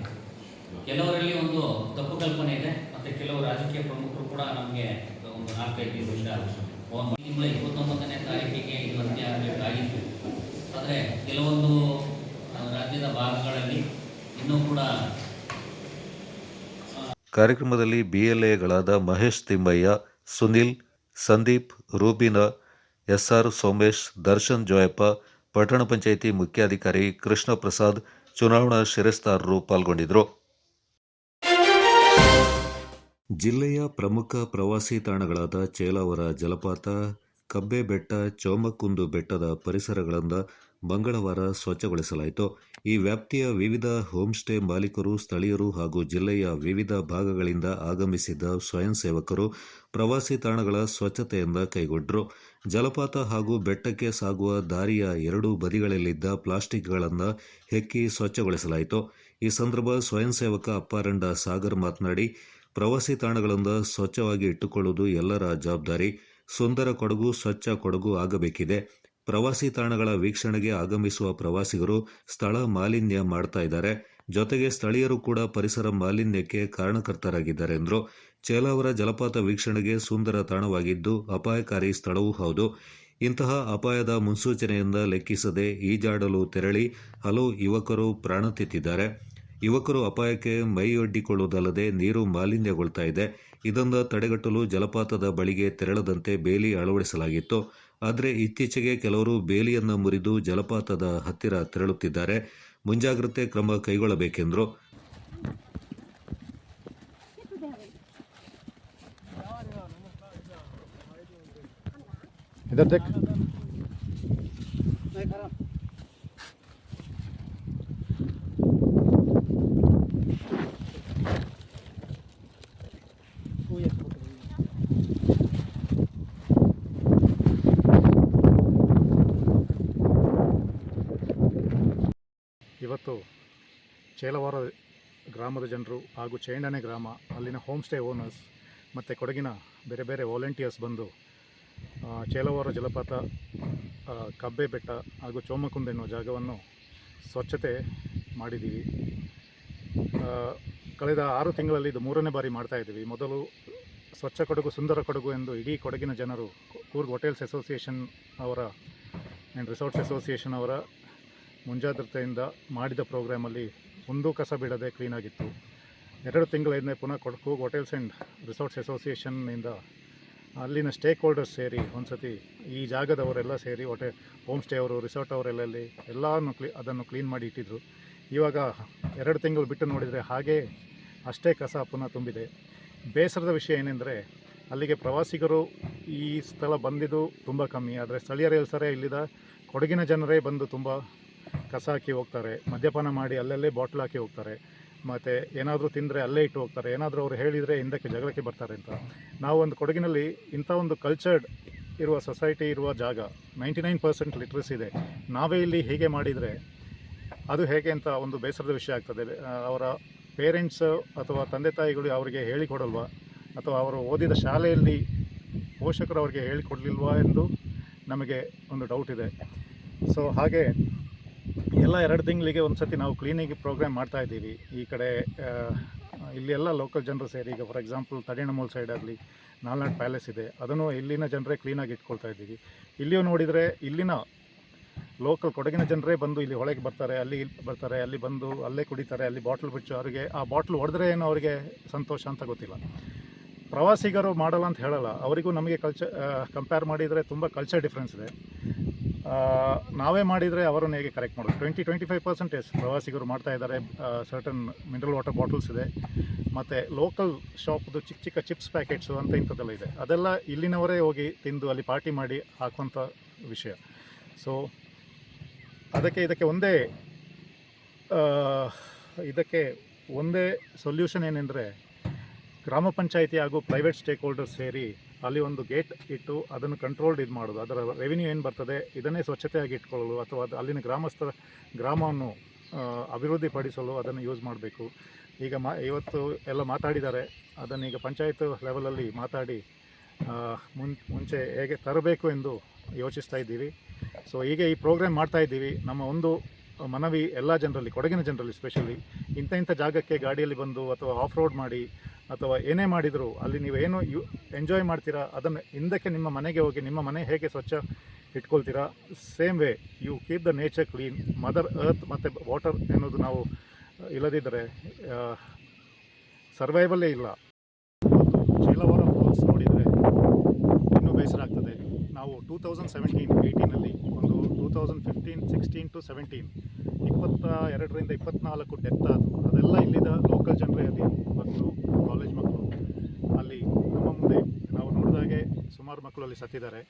ಕೆಲವರಲ್ಲಿ ಒಂದು ತಪ್ಪು ಕಲ್ಪನೆ ಇದೆ. ಮತ್ತು ಕೆಲವು ರಾಜಕೀಯ ಪ್ರಮುಖರು ಕೂಡ ನಮಗೆ ಒಂದು 4-5 ದಿವಸ ಫೋನ್ ಮಾಡಿ, ತಿಂಗಳ 29ನೇ ತಾರೀಕಿಗೆ ಇದು ಅಂತ್ಯ ಆಗಬೇಕಾಗಿತ್ತು. ಆದರೆ ಕೆಲವೊಂದು ರಾಜ್ಯದ ಭಾಗಗಳಲ್ಲಿ ಇನ್ನೂ ಕೂಡ. ಕಾರ್ಯಕ್ರಮದಲ್ಲಿ BLAಗಳಾದ ಮಹೇಶ್ ತಿಮ್ಮಯ್ಯ, ಸುನಿಲ್, ಸಂದೀಪ್, ರೂಬಿನಾ, SR ಸೋಮೇಶ್, ದರ್ಶನ್ ಜೋಯಪ್ಪ, ಪಟ್ಟಣ ಪಂಚಾಯಿತಿ ಮುಖ್ಯಾಧಿಕಾರಿ ಕೃಷ್ಣ ಪ್ರಸಾದ್, ಚುನಾವಣಾ ಶಿರಸ್ತಾರರು ಪಾಲ್ಗೊಂಡಿದ್ದರು. ಜಿಲ್ಲೆಯ ಪ್ರಮುಖ ಪ್ರವಾಸಿ ತಾಣಗಳಾದ ಚೇಲಾವರ ಜಲಪಾತ, ಕಬ್ಬೆಬೆಟ್ಟ, ಚೋಮಕುಂದು ಬೆಟ್ಟದ ಪರಿಸರಗಳನ್ನು ಮಂಗಳವಾರ ಸ್ವಚ್ಛಗೊಳಿಸಲಾಯಿತು. ಈ ವ್ಯಾಪ್ತಿಯ ವಿವಿಧ ಹೋಮ್ ಸ್ಟೇ ಮಾಲೀಕರು, ಸ್ಥಳೀಯರು ಹಾಗೂ ಜಿಲ್ಲೆಯ ವಿವಿಧ ಭಾಗಗಳಿಂದ ಆಗಮಿಸಿದ್ದ ಸ್ವಯಂ ಸೇವಕರು ಪ್ರವಾಸಿ ತಾಣಗಳ ಸ್ವಚ್ಛತೆಯಿಂದ ಕೈಗೊಂಡರು. ಜಲಪಾತ ಹಾಗೂ ಬೆಟ್ಟಕ್ಕೆ ಸಾಗುವ ದಾರಿಯ 2 ಬದಿಗಳಲ್ಲಿದ್ದ ಪ್ಲಾಸ್ಟಿಕ್ಗಳನ್ನು ಹೆಕ್ಕಿ ಸ್ವಚ್ಛಗೊಳಿಸಲಾಯಿತು. ಈ ಸಂದರ್ಭ ಸ್ವಯಂ ಸೇವಕ ಅಪ್ಪಾರಂಡ ಸಾಗರ್ ಮಾತನಾಡಿ, ಪ್ರವಾಸಿ ತಾಣಗಳನ್ನು ಸ್ವಚ್ಛವಾಗಿ ಇಟ್ಟುಕೊಳ್ಳುವುದು ಎಲ್ಲರ ಜವಾಬ್ದಾರಿ. ಸುಂದರ ಕೊಡಗು ಸ್ವಚ್ಛ ಕೊಡಗು ಆಗಬೇಕಿದೆ. ಪ್ರವಾಸಿ ತಾಣಗಳ ವೀಕ್ಷಣೆಗೆ ಆಗಮಿಸುವ ಪ್ರವಾಸಿಗರು ಸ್ಥಳ ಮಾಲಿನ್ಯ ಮಾಡ್ತಾ ಇದ್ದಾರೆ. ಜೊತೆಗೆ ಸ್ಥಳೀಯರು ಕೂಡ ಪರಿಸರ ಮಾಲಿನ್ಯಕ್ಕೆ ಕಾರಣಕರ್ತರಾಗಿದ್ದಾರೆ ಎಂದರು. ಚೇಲಾವರ ಜಲಪಾತ ವೀಕ್ಷಣೆಗೆ ಸುಂದರ ತಾಣವಾಗಿದ್ದು ಅಪಾಯಕಾರಿ ಸ್ಥಳವೂ ಹೌದು. ಇಂತಹ ಅಪಾಯದ ಮುನ್ಸೂಚನೆಯಿಂದ ಲೆಕ್ಕಿಸದೆ ಈಜಾಡಲು ತೆರಳಿ ಹಲವು ಯುವಕರು ಪ್ರಾಣ ತೆತ್ತಿದ್ದಾರೆ. ಯುವಕರು ಅಪಾಯಕ್ಕೆ ಮೈಯೊಡ್ಡಿಕೊಳ್ಳುವುದಲ್ಲದೆ ನೀರು ಮಾಲಿನ್ಯಗೊಳ್ತಾ ಇದೆ. ಇದನ್ನು ತಡೆಗಟ್ಟಲು ಜಲಪಾತದ ಬಳಿಗೆ ತೆರಳದಂತೆ ಬೇಲಿ ಅಳವಡಿಸಲಾಗಿತ್ತು. ಆದರೆ ಇತ್ತೀಚೆಗೆ ಕೆಲವರು ಬೇಲಿಯನ್ನು ಮುರಿದು ಜಲಪಾತದ ಹತ್ತಿರ ತೆರಳುತ್ತಿದ್ದಾರೆ. ಮುಂಜಾಗ್ರತೆ ಕ್ರಮ ಕೈಗೊಳ್ಳಬೇಕೆಂದರು. ಇವತ್ತು ಚೇಲವಾರ ಗ್ರಾಮದ ಜನರು ಹಾಗೂ ಚೈಂಡನೆ ಗ್ರಾಮ, ಅಲ್ಲಿನ ಹೋಮ್ ಸ್ಟೇ ಓನರ್ಸ್ ಮತ್ತು ಕೊಡಗಿನ ಬೇರೆ ಬೇರೆ ವಾಲಂಟಿಯರ್ಸ್ ಬಂದು ಚೇಲವಾರ ಜಲಪಾತ, ಕಬ್ಬೆ ಬೆಟ್ಟ ಹಾಗೂ ಚೋಮಕುಂದ ಎನ್ನುವ ಜಾಗವನ್ನು ಸ್ವಚ್ಛತೆ ಮಾಡಿದ್ದೀವಿ. ಕಳೆದ 6 ತಿಂಗಳಲ್ಲಿ ಇದು 3ನೇ ಬಾರಿ ಮಾಡ್ತಾಯಿದ್ದೀವಿ. ಮೊದಲು ಸ್ವಚ್ಛ ಕೊಡಗು ಸುಂದರ ಕೊಡಗು ಎಂದು ಇಡೀ ಕೊಡಗಿನ ಜನರು ಕೂರ್ಗ್ ಹೋಟೆಲ್ಸ್ ಅಸೋಸಿಯೇಷನ್ ಅವರ ಆ್ಯಂಡ್ ರಿಸಾರ್ಟ್ಸ್ ಅಸೋಸಿಯೇಷನ್ ಅವರ ಮುಂಜಾಗ್ರತೆಯಿಂದ ಮಾಡಿದ ಪ್ರೋಗ್ರಾಮಲ್ಲಿ ಒಂದೂ ಕಸ ಬಿಡದೆ ಕ್ಲೀನಾಗಿತ್ತು. 2 ತಿಂಗಳಿಂದ ಪುನಃ ಕೂರ್ಗ್ ಹೋಟೆಲ್ಸ್ ಆ್ಯಂಡ್ ರಿಸಾರ್ಟ್ಸ್ ಅಸೋಸಿಯೇಷನ್ನಿಂದ ಅಲ್ಲಿನ ಸ್ಟೇಕ್ ಹೋಲ್ಡರ್ಸ್ ಸೇರಿ ಒಂದು ಸತಿ ಈ ಜಾಗದವರೆಲ್ಲ ಸೇರಿ ಹೋಮ್ ಸ್ಟೇ ಅವರು, ರಿಸಾರ್ಟ್ ಅವರೆಲ್ಲ ಎಲ್ಲನೂ ಅದನ್ನು ಕ್ಲೀನ್ ಮಾಡಿ ಇಟ್ಟಿದ್ದರು. ಇವಾಗ 2 ತಿಂಗಳು ಬಿಟ್ಟು ನೋಡಿದರೆ ಹಾಗೇ ಅಷ್ಟೇ ಕಸ ಪುನಃ ತುಂಬಿದೆ. ಬೇಸರದ ವಿಷಯ ಏನೆಂದರೆ ಅಲ್ಲಿಗೆ ಪ್ರವಾಸಿಗರು ಈ ಸ್ಥಳ ಬಂದಿದ್ದು ತುಂಬ ಕಮ್ಮಿ. ಆದರೆ ಸ್ಥಳೀಯರು ಹೇಳ್ತಾರೆ, ಇಲ್ಲಿದ ಕೊಡಗಿನ ಜನರೇ ಬಂದು ತುಂಬ ಕಸ ಹಾಕಿ ಹೋಗ್ತಾರೆ, ಮದ್ಯಪಾನ ಮಾಡಿ ಅಲ್ಲಲ್ಲೇ ಬಾಟ್ಲ್ ಹಾಕಿ ಹೋಗ್ತಾರೆ, ಮತ್ತು ಏನಾದರೂ ತಿಂದರೆ ಅಲ್ಲೇ ಇಟ್ಟು ಹೋಗ್ತಾರೆ, ಏನಾದರೂ ಅವರು ಹೇಳಿದರೆ ಹಿಂದಕ್ಕೆ ಜಗಳಕ್ಕೆ ಬರ್ತಾರೆ ಅಂತ. ನಾವು ಒಂದು ಕೊಡಗಿನಲ್ಲಿ ಇಂಥ ಒಂದು ಕಲ್ಚರ್ಡ್ ಇರುವ ಸೊಸೈಟಿ ಇರುವ ಜಾಗ, 99% ಲಿಟ್ರಸಿ ಇದೆ. ನಾವೇ ಇಲ್ಲಿ ಹೀಗೆ ಮಾಡಿದರೆ ಅದು ಹೇಗೆ ಅಂತ ಒಂದು ಬೇಸರದ ವಿಷಯ ಆಗ್ತದೆ. ಅವರ ಪೇರೆಂಟ್ಸ್ ಅಥವಾ ತಂದೆ ತಾಯಿಗಳು ಅವರಿಗೆ ಹೇಳಿಕೊಡಲ್ವಾ, ಅಥವಾ ಅವರು ಓದಿದ ಶಾಲೆಯಲ್ಲಿ ಪೋಷಕರು ಅವರಿಗೆ ಹೇಳಿಕೊಡಲಿಲ್ವಾ ಎಂದು ನಮಗೆ ಒಂದು ಡೌಟ್ ಇದೆ. ಸೊ ಹಾಗೆ ಎಲ್ಲ 2 ತಿಂಗಳಿಗೆ ಒಂದು ಸತಿ ನಾವು ಕ್ಲೀನಿಂಗ್ ಪ್ರೋಗ್ರಾಮ್ ಮಾಡ್ತಾಯಿದ್ದೀವಿ. ಈ ಕಡೆ ಇಲ್ಲಿ ಎಲ್ಲ ಲೋಕಲ್ ಜನರು ಸೇರಿ, ಈಗ ಫಾರ್ ಎಕ್ಸಾಂಪಲ್ ತಡೇನಮೂಲ್ ಸೈಡ್ ಆಗಲಿ ನಾಲ್ನಾಡ್ ಪ್ಯಾಲೇಸ್ ಇದೆ, ಅದನ್ನು ಇಲ್ಲಿನ ಜನರೇ ಕ್ಲೀನಾಗಿ ಇಟ್ಕೊಳ್ತಾ ಇದ್ದೀವಿ. ಇಲ್ಲಿಯೂ ನೋಡಿದರೆ ಇಲ್ಲಿನ ಲೋಕಲ್ ಕೊಡಗಿನ ಜನರೇ ಬಂದು ಇಲ್ಲಿ ಹೊಳೆಗೆ ಬರ್ತಾರೆ, ಅಲ್ಲಿ ಬಂದು ಅಲ್ಲೇ ಕುಡಿತಾರೆ, ಅಲ್ಲಿ ಬಾಟ್ಲ್ ಬಿಚ್ಚು, ಅವರಿಗೆ ಆ ಬಾಟ್ಲ್ ಹೊಡೆದ್ರೆ ಏನೋ ಅವರಿಗೆ ಸಂತೋಷ ಅಂತ ಗೊತ್ತಿಲ್ಲ. ಪ್ರವಾಸಿಗರು ಮಾಡಲ್ಲ ಅಂತ ಹೇಳಲ್ಲ, ಅವರಿಗೂ ನಮಗೆ ಕಂಪೇರ್ ಮಾಡಿದರೆ ತುಂಬ ಕಲ್ಚರ್ ಡಿಫ್ರೆನ್ಸ್ ಇದೆ. ನಾವೇ ಮಾಡಿದರೆ ಅವರನ್ನು ಹೇಗೆ ಕರೆಕ್ಟ್ ಮಾಡೋದು? 20-25% ಪ್ರವಾಸಿಗರು ಮಾಡ್ತಾ ಇದ್ದಾರೆ. ಸರ್ಟನ್ ಮಿನರಲ್ ವಾಟರ್ ಬಾಟಲ್ಸ್ ಇದೆ, ಮತ್ತು ಲೋಕಲ್ ಶಾಪ್ದು ಚಿಕ್ಕ ಚಿಕ್ಕ ಚಿಪ್ಸ್ ಪ್ಯಾಕೆಟ್ಸು ಅಂತ ಇಂಥದ್ದೆಲ್ಲ ಇದೆ. ಅದೆಲ್ಲ ಇಲ್ಲಿನವರೇ ಹೋಗಿ ತಿಂದು ಅಲ್ಲಿ ಪಾರ್ಟಿ ಮಾಡಿ ಹಾಕುವಂಥ ವಿಷಯ. ಸೊ ಇದಕ್ಕೆ ಒಂದೇ ಸೊಲ್ಯೂಷನ್ ಏನೆಂದರೆ, ಗ್ರಾಮ ಪಂಚಾಯಿತಿ ಹಾಗೂ ಪ್ರೈವೇಟ್ ಸ್ಟೇಕ್ ಹೋಲ್ಡರ್ಸ್ ಸೇರಿ ಅಲ್ಲಿ ಒಂದು ಗೇಟ್ ಇಟ್ಟು ಅದನ್ನು ಕಂಟ್ರೋಲ್ಡ್ ಮಾಡೋದು. ಅದರ ರೆವಿನ್ಯೂ ಏನು ಬರ್ತದೆ ಇದನ್ನೇ ಸ್ವಚ್ಛತೆಯಾಗಿ ಇಟ್ಕೊಳ್ಳಲು, ಅಥವಾ ಅಲ್ಲಿನ ಗ್ರಾಮವನ್ನು ಅಭಿವೃದ್ಧಿಪಡಿಸಲು ಅದನ್ನು ಯೂಸ್ ಮಾಡಬೇಕು. ಈಗ ಇವತ್ತು ಎಲ್ಲ ಮಾತಾಡಿದ್ದಾರೆ, ಅದನ್ನು ಈಗ ಪಂಚಾಯತ್ ಲೆವೆಲಲ್ಲಿ ಮಾತಾಡಿ ಮುಂಚೆ ಹೇಗೆ ತರಬೇಕು ಎಂದು ಯೋಚಿಸ್ತಾ ಇದ್ದೀವಿ. ಸೊ ಹೀಗೆ ಈ ಪ್ರೋಗ್ರಾಮ್ ಮಾಡ್ತಾಯಿದ್ದೀವಿ. ನಮ್ಮ ಒಂದು ಮನವಿ ಎಲ್ಲ ಜನರಲ್ಲಿ, ಕೊಡಗಿನ ಜನರಲ್ಲಿ ಸ್ಪೆಷಲಿ, ಇಂಥ ಜಾಗಕ್ಕೆ ಗಾಡಿಯಲ್ಲಿ ಬಂದು ಅಥವಾ ಆಫ್ ರೋಡ್ ಮಾಡಿ ಅಥವಾ ಏನೇ ಮಾಡಿದರೂ ಅಲ್ಲಿ ನೀವೇನು ಎಂಜಾಯ್ ಮಾಡ್ತೀರಾ, ಅದನ್ನು ಹಿಂದಕ್ಕೆ ನಿಮ್ಮ ಮನೆಗೆ ಹೋಗಿ ನಿಮ್ಮ ಮನೆ ಹೇಗೆ ಸ್ವಚ್ಛ ಇಟ್ಕೊಳ್ತೀರಾ, same way you keep the nature clean. Mother earth ಮತ್ತು ವಾಟರ್ ಎನ್ನುವುದು ನಾವು ಇಲ್ಲದಿದ್ದರೆ ಸರ್ವೈವಲ್ಲೇ ಇಲ್ಲ. ಚೇಲವಾರ ಫಾಲ್ಸ್ ನೋಡಿದರೆ ಇನ್ನೂ ಬೇಸರ ಆಗ್ತದೆ. ನಾವು 2017-18 ಒಂದು 2015-16 to 17 22ರಿಂದ 24 ಡೆತ್ ಆದವು. ಅದೆಲ್ಲ ಇಲ್ಲಿದ ಲೋಕಲ್ ಜನರೇ, ಅಲ್ಲಿ ಮಕ್ಕಳು, ಕಾಲೇಜ್ ಮಕ್ಕಳು, ಅಲ್ಲಿ ನಮ್ಮ ಮುಂದೆ ನಾವು ನೋಡಿದಾಗೆ ಸುಮಾರು ಮಕ್ಕಳು ಅಲ್ಲಿ ಸತ್ತಿದ್ದಾರೆ.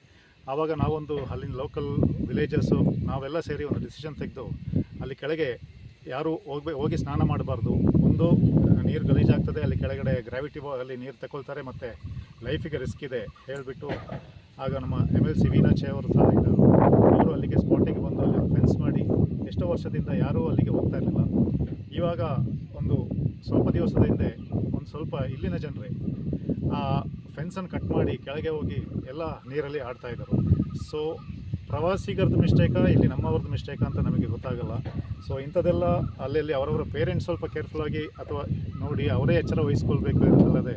ಆವಾಗ ನಾವೊಂದು ಅಲ್ಲಿನ ಲೋಕಲ್ ವಿಲೇಜರ್ಸು ನಾವೆಲ್ಲ ಸೇರಿ ಒಂದು ಡಿಸಿಷನ್ ತೆಗೆದು ಅಲ್ಲಿ ಕೆಳಗೆ ಯಾರು ಹೋಗಿ ಸ್ನಾನ ಮಾಡಬಾರ್ದು. ಒಂದು ನೀರು ಗಲೀಜಾಗ್ತದೆ, ಅಲ್ಲಿ ಕೆಳಗಡೆ ಗ್ರಾವಿಟಿ ಅಲ್ಲಿ ನೀರು ತಗೊಳ್ತಾರೆ ಮತ್ತು ಲೈಫಿಗೆ ರಿಸ್ಕ್ ಇದೆ ಹೇಳಿಬಿಟ್ಟು, ಆಗ ನಮ್ಮ MLC ವೀನಾಚೆ ಅವರು ಸಹ ಇದ್ದರು. ಅವರು ಅಲ್ಲಿಗೆ ಸ್ಪಾಟಿಗೆ ಬಂದು ಅಲ್ಲಿ ಫೆನ್ಸ್ ಮಾಡಿ, ಎಷ್ಟೋ ವರ್ಷದಿಂದ ಯಾರೂ ಅಲ್ಲಿಗೆ ಹೋಗ್ತಾ ಇರಲಿಲ್ಲ. ಇವಾಗ ಒಂದು ಸ್ವಲ್ಪ ದಿವಸದ ಹಿಂದೆ ಒಂದು ಸ್ವಲ್ಪ ಇಲ್ಲಿನ ಜನರೇ ಆ ಫೆನ್ಸನ್ನು ಕಟ್ ಮಾಡಿ ಕೆಳಗೆ ಹೋಗಿ ಎಲ್ಲ ನೀರಲ್ಲಿ ಆಡ್ತಾಯಿದ್ದರು. ಸೊ ಪ್ರವಾಸಿಗರದ್ದು ಮಿಸ್ಟೇಕಾ ಇಲ್ಲಿ ನಮ್ಮವ್ರದ್ದು ಮಿಸ್ಟೇಕಾ ಅಂತ ನಮಗೆ ಗೊತ್ತಾಗಲ್ಲ. ಸೊ ಇಂಥದ್ದೆಲ್ಲ ಅಲ್ಲಲ್ಲಿ ಅವರವರ ಪೇರೆಂಟ್ಸ್ ಸ್ವಲ್ಪ ಕೇರ್ಫುಲ್ಲಾಗಿ ಅಥವಾ ನೋಡಿ ಅವರೇ ಎಚ್ಚರ ವಹಿಸ್ಕೊಳ್ಬೇಕು ಇರೋದಲ್ಲದೆ,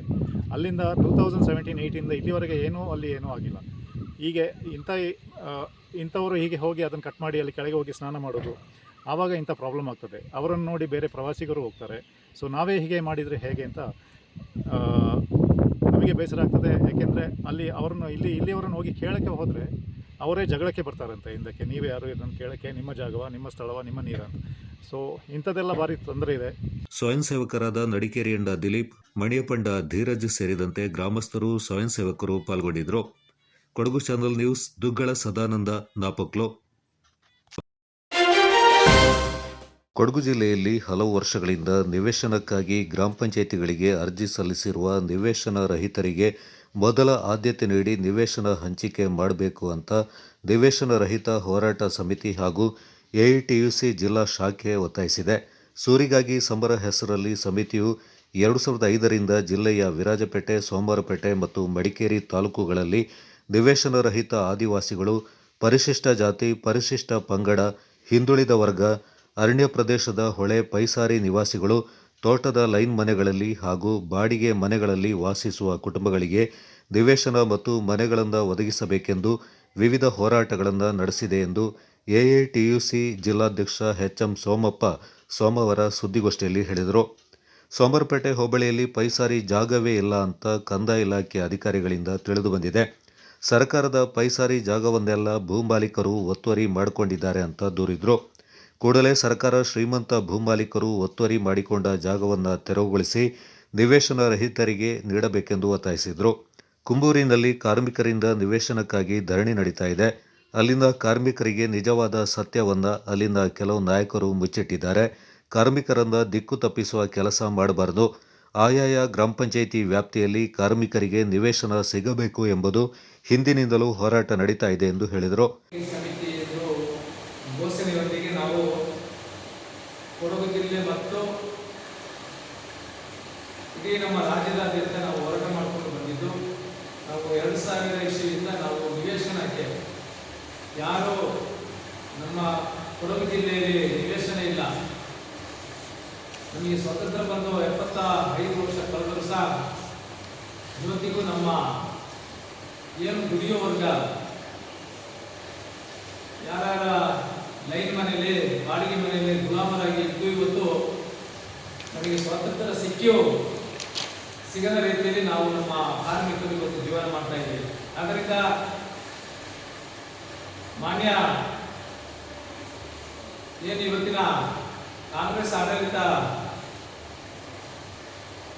ಅಲ್ಲಿಂದ 2017-18 ಇಲ್ಲಿವರೆಗೆ ಏನೂ ಆಗಿಲ್ಲ. ಹೀಗೆ ಇಂಥವರು ಹೀಗೆ ಹೋಗಿ ಅದನ್ನು ಕಟ್ ಮಾಡಿ ಅಲ್ಲಿ ಕೆಳಗೆ ಹೋಗಿ ಸ್ನಾನ ಮಾಡೋದು, ಆವಾಗ ಇಂಥ ಪ್ರಾಬ್ಲಮ್ ಆಗ್ತದೆ. ಅವರನ್ನು ನೋಡಿ ಬೇರೆ ಪ್ರವಾಸಿಗರು ಹೋಗ್ತಾರೆ. ಸೊ ನಾವೇ ಹೀಗೆ ಮಾಡಿದರೆ ಹೇಗೆ ಅಂತ ನಮಗೆ ಬೇಸರ ಆಗ್ತದೆ. ಯಾಕೆಂದರೆ ಅಲ್ಲಿ ಅವರನ್ನು ಇಲ್ಲಿಯವರನ್ನು ಹೋಗಿ ಕೇಳೋಕ್ಕೆ ಹೋದರೆ ಅವರೇ ಜಗಳಕ್ಕೆ ಬರ್ತಾರಂತೆ ಹಿಂದಕ್ಕೆ, ನೀವೇ ಯಾರು ಇದನ್ನು ಕೇಳೋಕ್ಕೆ, ನಿಮ್ಮ ಜಾಗವ, ನಿಮ್ಮ ಸ್ಥಳವ, ನಿಮ್ಮ ನೀರಂತ. ಸೊ ಇಂಥದ್ದೆಲ್ಲ ಭಾರಿ ತೊಂದರೆ ಇದೆ. ಸ್ವಯಂ ಸೇವಕರಾದ ನಡಿಕೇರಿಯಂಡ ದಿಲೀಪ್, ಮಣಿಯಪಂಡ ಧೀರಜ್ ಸೇರಿದಂತೆ ಗ್ರಾಮಸ್ಥರು, ಸ್ವಯಂ ಸೇವಕರು ಪಾಲ್ಗೊಂಡಿದ್ದರು. Kodagu channel news, Duggala Sadananda, Napoklu. ಕೊಡಗು ಜಿಲ್ಲೆಯಲ್ಲಿ ಹಲವು ವರ್ಷಗಳಿಂದ ನಿವೇಶನಕ್ಕಾಗಿ ಗ್ರಾಮ ಪಂಚಾಯಿತಿಗಳಿಗೆ ಅರ್ಜಿ ಸಲ್ಲಿಸಿರುವ ನಿವೇಶನ ರಹಿತರಿಗೆ ಮೊದಲ ಆದ್ಯತೆ ನೀಡಿ ನಿವೇಶನ ಹಂಚಿಕೆ ಮಾಡಬೇಕು ಅಂತ ನಿವೇಶನ ರಹಿತ ಹೋರಾಟ ಸಮಿತಿ ಹಾಗೂ AITUC ಜಿಲ್ಲಾ ಶಾಖೆ ಒತ್ತಾಯಿಸಿದೆ. ಸೂರಿಗಾಗಿ ಸಮರ ಹೆಸರಲ್ಲಿ ಸಮಿತಿಯು 2005ರಿಂದ ಜಿಲ್ಲೆಯ ವಿರಾಜಪೇಟೆ, ಸೋಮವಾರಪೇಟೆ ಮತ್ತು ಮಡಿಕೇರಿ ತಾಲೂಕುಗಳಲ್ಲಿ ನಿವೇಶನರಹಿತ ಆದಿವಾಸಿಗಳು, ಪರಿಶಿಷ್ಟ ಜಾತಿ, ಪರಿಶಿಷ್ಟ ಪಂಗಡ, ಹಿಂದುಳಿದ ವರ್ಗ, ಅರಣ್ಯ ಪ್ರದೇಶದ ಹೊಳೆ ಪೈಸಾರಿ ನಿವಾಸಿಗಳು, ತೋಟದ ಲೈನ್ ಮನೆಗಳಲ್ಲಿ ಹಾಗೂ ಬಾಡಿಗೆ ಮನೆಗಳಲ್ಲಿ ವಾಸಿಸುವ ಕುಟುಂಬಗಳಿಗೆ ನಿವೇಶನ ಮತ್ತು ಮನೆಗಳನ್ನು ಒದಗಿಸಬೇಕೆಂದು ವಿವಿಧ ಹೋರಾಟಗಳನ್ನು ನಡೆಸಿದೆ ಎಂದು ಎಐಟಿಯುಸಿ ಜಿಲ್ಲಾಧ್ಯಕ್ಷ ಎಚ್.ಎಂ. ಸೋಮಪ್ಪ ಸೋಮವಾರ ಸುದ್ದಿಗೋಷ್ಠಿಯಲ್ಲಿ ಹೇಳಿದರು. ಸೋಮವಾರಪೇಟೆ ಹೋಬಳಿಯಲ್ಲಿ ಪೈಸಾರಿ ಜಾಗವೇ ಇಲ್ಲ ಅಂತ ಕಂದಾಯ ಇಲಾಖೆ ಅಧಿಕಾರಿಗಳಿಂದ ತಿಳಿದುಬಂದಿದೆ. ಸರ್ಕಾರದ ಪೈಸಾರಿ ಜಾಗವನ್ನೆಲ್ಲ ಭೂಮಾಲೀಕರು ಒತ್ತುವರಿ ಮಾಡಿಕೊಂಡಿದ್ದಾರೆ ಅಂತ ದೂರಿದರು. ಕೂಡಲೇ ಸರ್ಕಾರ ಶ್ರೀಮಂತ ಭೂಮಾಲೀಕರು ಒತ್ತುವರಿ ಮಾಡಿಕೊಂಡ ಜಾಗವನ್ನು ತೆರವುಗೊಳಿಸಿ ನಿವೇಶನ ರಹಿತರಿಗೆ ನೀಡಬೇಕೆಂದು ಒತ್ತಾಯಿಸಿದರು. ಕುಂಬೂರಿನಲ್ಲಿ ಕಾರ್ಮಿಕರಿಂದ ನಿವೇಶನಕ್ಕಾಗಿ ಧರಣಿ ನಡೀತಾ ಇದೆ. ಅಲ್ಲಿನ ಕಾರ್ಮಿಕರಿಗೆ ನಿಜವಾದ ಸತ್ಯವನ್ನು ಅಲ್ಲಿನ ಕೆಲವು ನಾಯಕರು ಮುಚ್ಚಿಟ್ಟಿದ್ದಾರೆ. ಕಾರ್ಮಿಕರನ್ನ ದಿಕ್ಕು ತಪ್ಪಿಸುವ ಕೆಲಸ ಮಾಡಬಾರದು. ಆಯಾಯ ಗ್ರಾಮ ಪಂಚಾಯಿತಿ ವ್ಯಾಪ್ತಿಯಲ್ಲಿ ಕಾರ್ಮಿಕರಿಗೆ ನಿವೇಶನ ಸಿಗಬೇಕು ಎಂಬುದು ಹಿಂದಿನಿಂದಲೂ ಹೋರಾಟ ನಡೀತಾ ಇದೆ ಎಂದು ಹೇಳಿದರು. ಘೋಷಣೆಯೊಂದಿಗೆ ನಾವು ಕೊಡಗು ಜಿಲ್ಲೆ ಮತ್ತು ಇಡೀ ನಮ್ಮ ರಾಜ್ಯದಾದ್ಯಂತ ನಾವು ಹೋರಾಟ ಮಾಡಿಕೊಂಡು ಬಂದಿದ್ದು, ನಾವು 2000 ಇಸ್ವಿಯಿಂದ ನಾವು ನಿವೇಶನಕ್ಕೆ ಯಾರು ನಮ್ಮ ಕೊಡಗು ಜಿಲ್ಲೆಯಲ್ಲಿ ನಿವೇಶನ ಇಲ್ಲ, ನಮಗೆ ಸ್ವಾತಂತ್ರ್ಯ ಬಂದು 75 ವರ್ಷ ಕಳೆದರೂ ಸಹ ಇವತ್ತಿಗೂ ನಮ್ಮ ಏನು ದುಡಿಯೋ ವರ್ಗ ಯಾರ ಲೈನ್ ಮನೆಯಲ್ಲಿ, ಬಾಡಿಗೆ ಮನೆಯಲ್ಲಿ ಗುಲಾಮರಾಗಿ ಇದ್ದು ಇವತ್ತು ನಮಗೆ ಸ್ವಾತಂತ್ರ್ಯ ಸಿಗದ ರೀತಿಯಲ್ಲಿ ನಾವು ನಮ್ಮ ಕಾರ್ಮಿಕರು ಇವತ್ತು ಜೀವನ ಮಾಡ್ತಾ ಇದ್ದೇವೆ. ಆದ್ದರಿಂದ ಮಾನ್ಯ ಏನು ಇವತ್ತಿನ ಕಾಂಗ್ರೆಸ್ ಆಡಳಿತ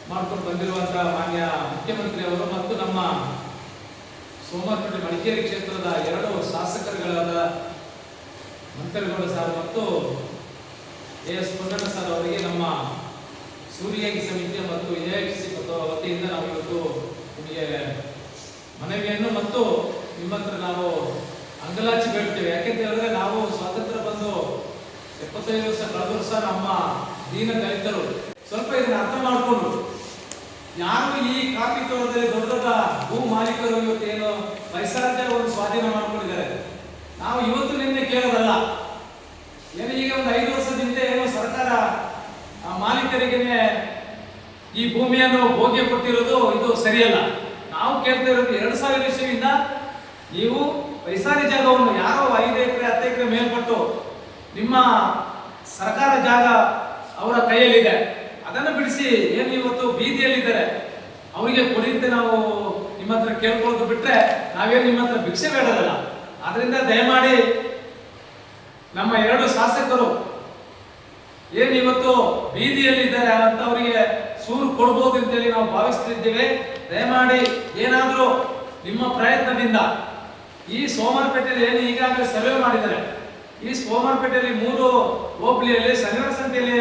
ಮಾಡ್ಕೊಂಡು ಬಂದಿರುವಂತಹ ಮಾನ್ಯ ಮುಖ್ಯಮಂತ್ರಿ ಅವರು ಮತ್ತು ನಮ್ಮ ಸೋಮವಾರಪೇಟೆ ಮಡಿಕೇರಿ ಕ್ಷೇತ್ರದ 2 ಶಾಸಕರುಗಳಾದ ಮಂತ್ರಿಗೌಡ ಸರ್ ಮತ್ತು ಎಸ್ ಪೊನ್ನಣ್ಣ ಸರ್ ಅವರಿಗೆ ನಮ್ಮ ಸೂರ್ಯಗಿ ಸಮಿತಿ ಮತ್ತು ಎಐಟಿಸಿ ವತಿಯಿಂದ ನಾವು ಇವತ್ತು ನಿಮಗೆ ಮನವಿಯನ್ನು ಮತ್ತು ನಿಮ್ಮ ಹತ್ರ ನಾವು ಅಂಗಲಾಚಿ ಬೇಡ್ತೇವೆ. ಯಾಕೆಂತ ಹೇಳಿದ್ರೆ ನಾವು ಸ್ವಾತಂತ್ರ್ಯ ಬಂದು 75 ವರ್ಷ ಕಳೆದರೂ ಸಹ ನಮ್ಮ ದೀನ ದಲಿತರು ಸ್ವಲ್ಪ ಇದನ್ನು ಅರ್ಥ ಮಾಡಿಕೊಂಡು ಯಾರು ಈ ಕಾಫಿ ತೋಟದಲ್ಲಿ ದೊಡ್ಡ ದೊಡ್ಡ ಭೂ ಮಾಲೀಕರು ಇವತ್ತೇನು ಪೈಸಾರ್ಜವನ್ನು ಸ್ವಾಧೀನ ಮಾಡ್ಕೊಂಡಿದ್ದಾರೆ. ನಾವು ಇವತ್ತು ನಿನ್ನೆ ಕೇಳೋದಲ್ಲ, ಏನು ಈಗ ಒಂದು 5 ವರ್ಷದಿಂದ ಏನೋ ಸರ್ಕಾರ ಮಾಲೀಕರಿಗೆ ಈ ಭೂಮಿಯನ್ನು ಭೋಗ್ಯ ಕೊಟ್ಟಿರೋದು ಇದು ಸರಿಯಲ್ಲ. ನಾವು ಕೇಳ್ತಾ ಇರೋದು 2000 ಇಸ್ವಿಯಿಂದ ನೀವು ಪೈಸಾರಿ ಜಾಗವನ್ನು ಯಾರೋ 5 ಎಕರೆ 10 ಎಕರೆ ಮೇಲ್ಪಟ್ಟು ನಿಮ್ಮ ಸರ್ಕಾರ ಜಾಗ ಅವರ ಕೈಯಲ್ಲಿದೆ, ಅದನ್ನು ಬಿಡಿಸಿ ಏನು ಇವತ್ತು ಬೀದಿಯಲ್ಲಿದ್ದಾರೆ ಅವರಿಗೆ ಕೊಡಿಂತೆ ನಾವು ನಿಮ್ಮ ಹತ್ರ ಕೇಳ್ಕೊಳ್ಳೋದು ಬಿಟ್ರೆ ನಾವೇನು ನಿಮ್ಮ ಹತ್ರ ಭಿಕ್ಷೆ ಬೇಡದಲ್ಲ. ಆದ್ರಿಂದ ದಯಮಾಡಿ ನಮ್ಮ 2 ಶಾಸಕರು ಏನು ಇವತ್ತು ಬೀದಿಯಲ್ಲಿದ್ದಾರೆ ಅಂತವರಿಗೆ ಸೂರು ಕೊಡ್ಬೋದು ಅಂತೇಳಿ ನಾವು ಭಾವಿಸ್ತಿದ್ದೇವೆ. ದಯಮಾಡಿ ಏನಾದರೂ ನಿಮ್ಮ ಪ್ರಯತ್ನದಿಂದ ಈ ಸೋಮವಾರಪೇಟೆಯಲ್ಲಿ ಏನು ಈಗಾಗಲೇ ಸರ್ವೆ ಮಾಡಿದ್ದಾರೆ, ಈ ಸೋಮವಾರಪೇಟೆಯಲ್ಲಿ 3 ಹೋಬಳಿಯಲ್ಲಿ ಶನಿವಾರ ಸಂತೆಯಲ್ಲಿ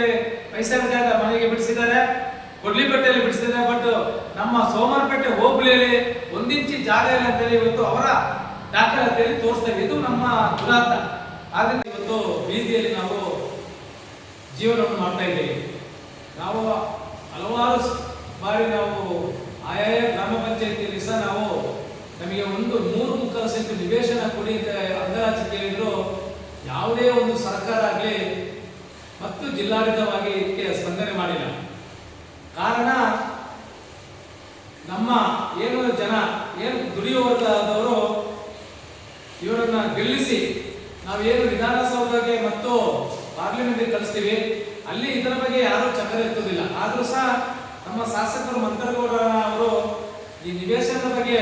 ಪೈಸಾರಿ ಜಾಗ ಮನೆಗೆ ಬಿಡಿಸಿದ್ದಾರೆ, ಕೊಡ್ಲಿಪೇಟೆಯಲ್ಲಿ ಬಿಡಿಸಿದ್ದಾರೆ. ಬಟ್ ನಮ್ಮ ಸೋಮವಾರಪೇಟೆ ಹೋಬಳಿಯಲ್ಲಿ 1 ಇಂಚು ಜಾಗ ಇಲ್ಲ ಅಂತೇಳಿ ಇವತ್ತು ಅವರ ದಾಖಲಾತಿಯಲ್ಲಿ ತೋರಿಸ್ತೇವೆ. ಇದು ನಮ್ಮ ದುರಾಂತ. ಆದ್ರಿಂದ ಇವತ್ತು ಬೀದಿಯಲ್ಲಿ ನಾವು ಜೀವನವನ್ನು ಮಾಡ್ತಾ ಇದ್ದೇವೆ. ನಾವು ಹಲವಾರು ಬಾರಿ ನಾವು ಆಯಾಯ ಗ್ರಾಮ ಪಂಚಾಯಿತಿಯಲ್ಲಿ ಸಹ ನಾವು ನಮಗೆ 3 ಮುಕ್ಕಾಲು ಸೆಂಟ್ ನಿವೇಶನ ಕೊಡಿ ಅಂತ ಅಂಗಲಾಚಿ ಕೇಳಿದ್ರು ಯಾವುದೇ ಒಂದು ಸರ್ಕಾರ ಆಗಲಿ ಮತ್ತು ಜಿಲ್ಲಾಡಳಿತವಾಗಿ ಇದಕ್ಕೆ ಸ್ಪಂದನೆ ಮಾಡಿಲ್ಲ. ಕಾರಣ ನಮ್ಮ ಏನು ಜನ ಏನು ದುಡಿಯುವವರಾದವರು ಇವರನ್ನ ಗೆಲ್ಲಿಸಿ ನಾವೇನು ವಿಧಾನಸೌಧಕ್ಕೆ ಮತ್ತು ಪಾರ್ಲಿಮೆಂಟ್ಗೆ ಕಳಿಸ್ತೀವಿ, ಅಲ್ಲಿ ಇದರ ಬಗ್ಗೆ ಯಾರೂ ಚಕ್ರ ಎತ್ತುವುದಿಲ್ಲ. ಆದರೂ ಸಹ ನಮ್ಮ ಶಾಸಕರು ಮಂತ್ರಗೌಡ ಅವರು ಈ ನಿವೇಶನದ ಬಗ್ಗೆ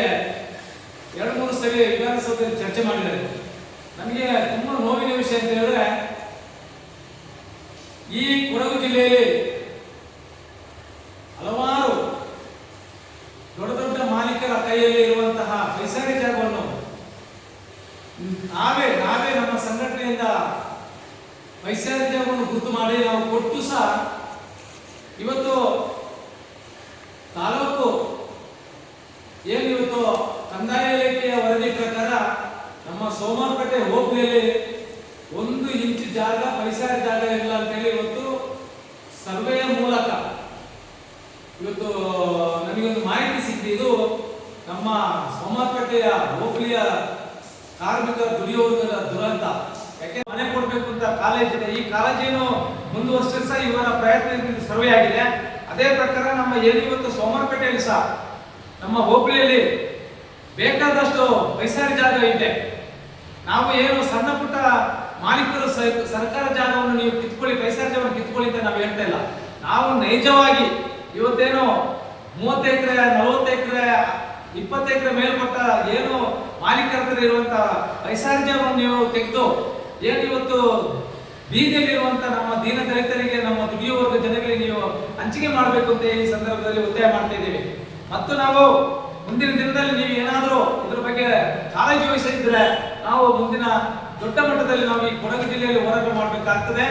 2-3 ಸರಿ ವಿಧಾನಸೌಧದಲ್ಲಿ ಚರ್ಚೆ ಮಾಡಿದ್ದಾರೆ. ನಮಗೆ ತುಂಬಾ ನೋವಿನ ವಿಷಯ ಅಂತ ಹೇಳಿದ್ರೆ ಈ ಕೊಡಗು ಜಿಲ್ಲೆಯಲ್ಲಿ ಹಲವಾರು ದೊಡ್ಡ ದೊಡ್ಡ ಮಾಲೀಕರ ಕೈಯಲ್ಲಿ ಇರುವಂತಹ ಪೈಸಾರಿ ಜಾಗವನ್ನು ನಾವೇ ನಮ್ಮ ಸಂಘಟನೆಯಿಂದ ಪೈಸಾರಿ ಜಾಗವನ್ನು ಗುರುತು ಮಾಡಿ ನಾವು ಕೊಟ್ಟು ಸಹ ಇವತ್ತು ತಾಲೂಕು ಏನು ಇವತ್ತು ಕಂದಾಯ ಇಲಾಖೆಯ ವರದಿ ಪ್ರಕಾರ ನಮ್ಮ ಸೋಮವಾರಪೇಟೆ ಹೋಬಳಿಯಲ್ಲಿ 1 ಇಂಚು ಜಾಗ ಪೈಸಾರಿ ಜಾಗ ಇಲ್ಲ ಅಂತೇಳಿ ಇವತ್ತು ಸರ್ವೆಯ ಮೂಲಕ ನನಗೊಂದು ಮಾಹಿತಿ ಸಿಕ್ಕಿದೆ. ಇದು ನಮ್ಮ ಸೋಮವಾರಪೇಟೆಯ ಹೋಬಳಿಯ ಕಾರ್ಮಿಕ ದುಡಿಯೋರ್ಗದ ದುರಂತ. ಯಾಕೆ ಮನೆ ಕೊಡಬೇಕು ಅಂತ ಕಾಲೇಜ್ ಇದೆ. ಈ ಕಾಲೇಜೇನು ಮುಂದುವರಿಸಿದ್ರೆ ಸಹ ಇವರ ಪ್ರಯತ್ನದಿಂದ ಸರ್ವೆ ಆಗಿದೆ. ಅದೇ ಪ್ರಕಾರ ನಮ್ಮ ಏನು ಇವತ್ತು ಸೋಮವಾರಪೇಟೆಯಲ್ಲಿ ಸಹ ನಮ್ಮ ಹೋಬಳಿಯಲ್ಲಿ ಬೇಕಾದಷ್ಟು ಪೈಸಾರಿ ಜಾಗ ಇದೆ. ನಾವು ಏನು ಸಣ್ಣ ಪುಟ್ಟ ಮಾಲೀಕರು ಸರ್ಕಾರ ಜಾಗವನ್ನು ನೀವು ಕಿತ್ಕೊಳ್ಳಿ, ಪೈಸಾರಿ ಜಾಗವನ್ನು ಕಿತ್ಕೊಳ್ಳಿ ಅಂತ ನಾವು ಹೇಳ್ತಾ ಇಲ್ಲ. ನಾವು ನೈಜವಾಗಿ ಇವತ್ತೇನು 30 ಎಕರೆ 40 ಎಕರೆ 20 ಎಕರೆ ಮೇಲ್ಪಟ್ಟ ಏನು ಮಾಲೀಕರ ಹತ್ರ ಇರುವಂತ ಪೈಸಾರಿ ಜಾಗವನ್ನು ನೀವು ತೆಗೆದು ಏನು ಇವತ್ತು ಬೀದಿಯಲ್ಲಿರುವಂತ ನಮ್ಮ ದೀನ ದಲಿತರಿಗೆ, ನಮ್ಮ ದುಡಿಯುವ ವರ್ಗ ಜನಗಳಿಗೆ ನೀವು ಹಂಚಿಕೆ ಮಾಡಬೇಕು ಅಂತ ಈ ಸಂದರ್ಭದಲ್ಲಿ ಒತ್ತಾಯ ಮಾಡ್ತಾ ಇದ್ದೀವಿ. ಮತ್ತು ನಾವು ಮುಂದಿನ ದಿನದಲ್ಲಿ ನೀವು ಏನಾದರೂ ಇದ್ರ ಬಗ್ಗೆ ಕಾಳಜಿ ವಹಿಸಿದ್ರೆ ನಾವು ಮುಂದಿನ ದೊಡ್ಡ ಮಟ್ಟದಲ್ಲಿ ನಾವು ಈ ಕೊಡಗು ಜಿಲ್ಲೆಯಲ್ಲಿ ಹೋರಾಟ ಮಾಡಬೇಕಾಗ್ತದೆ.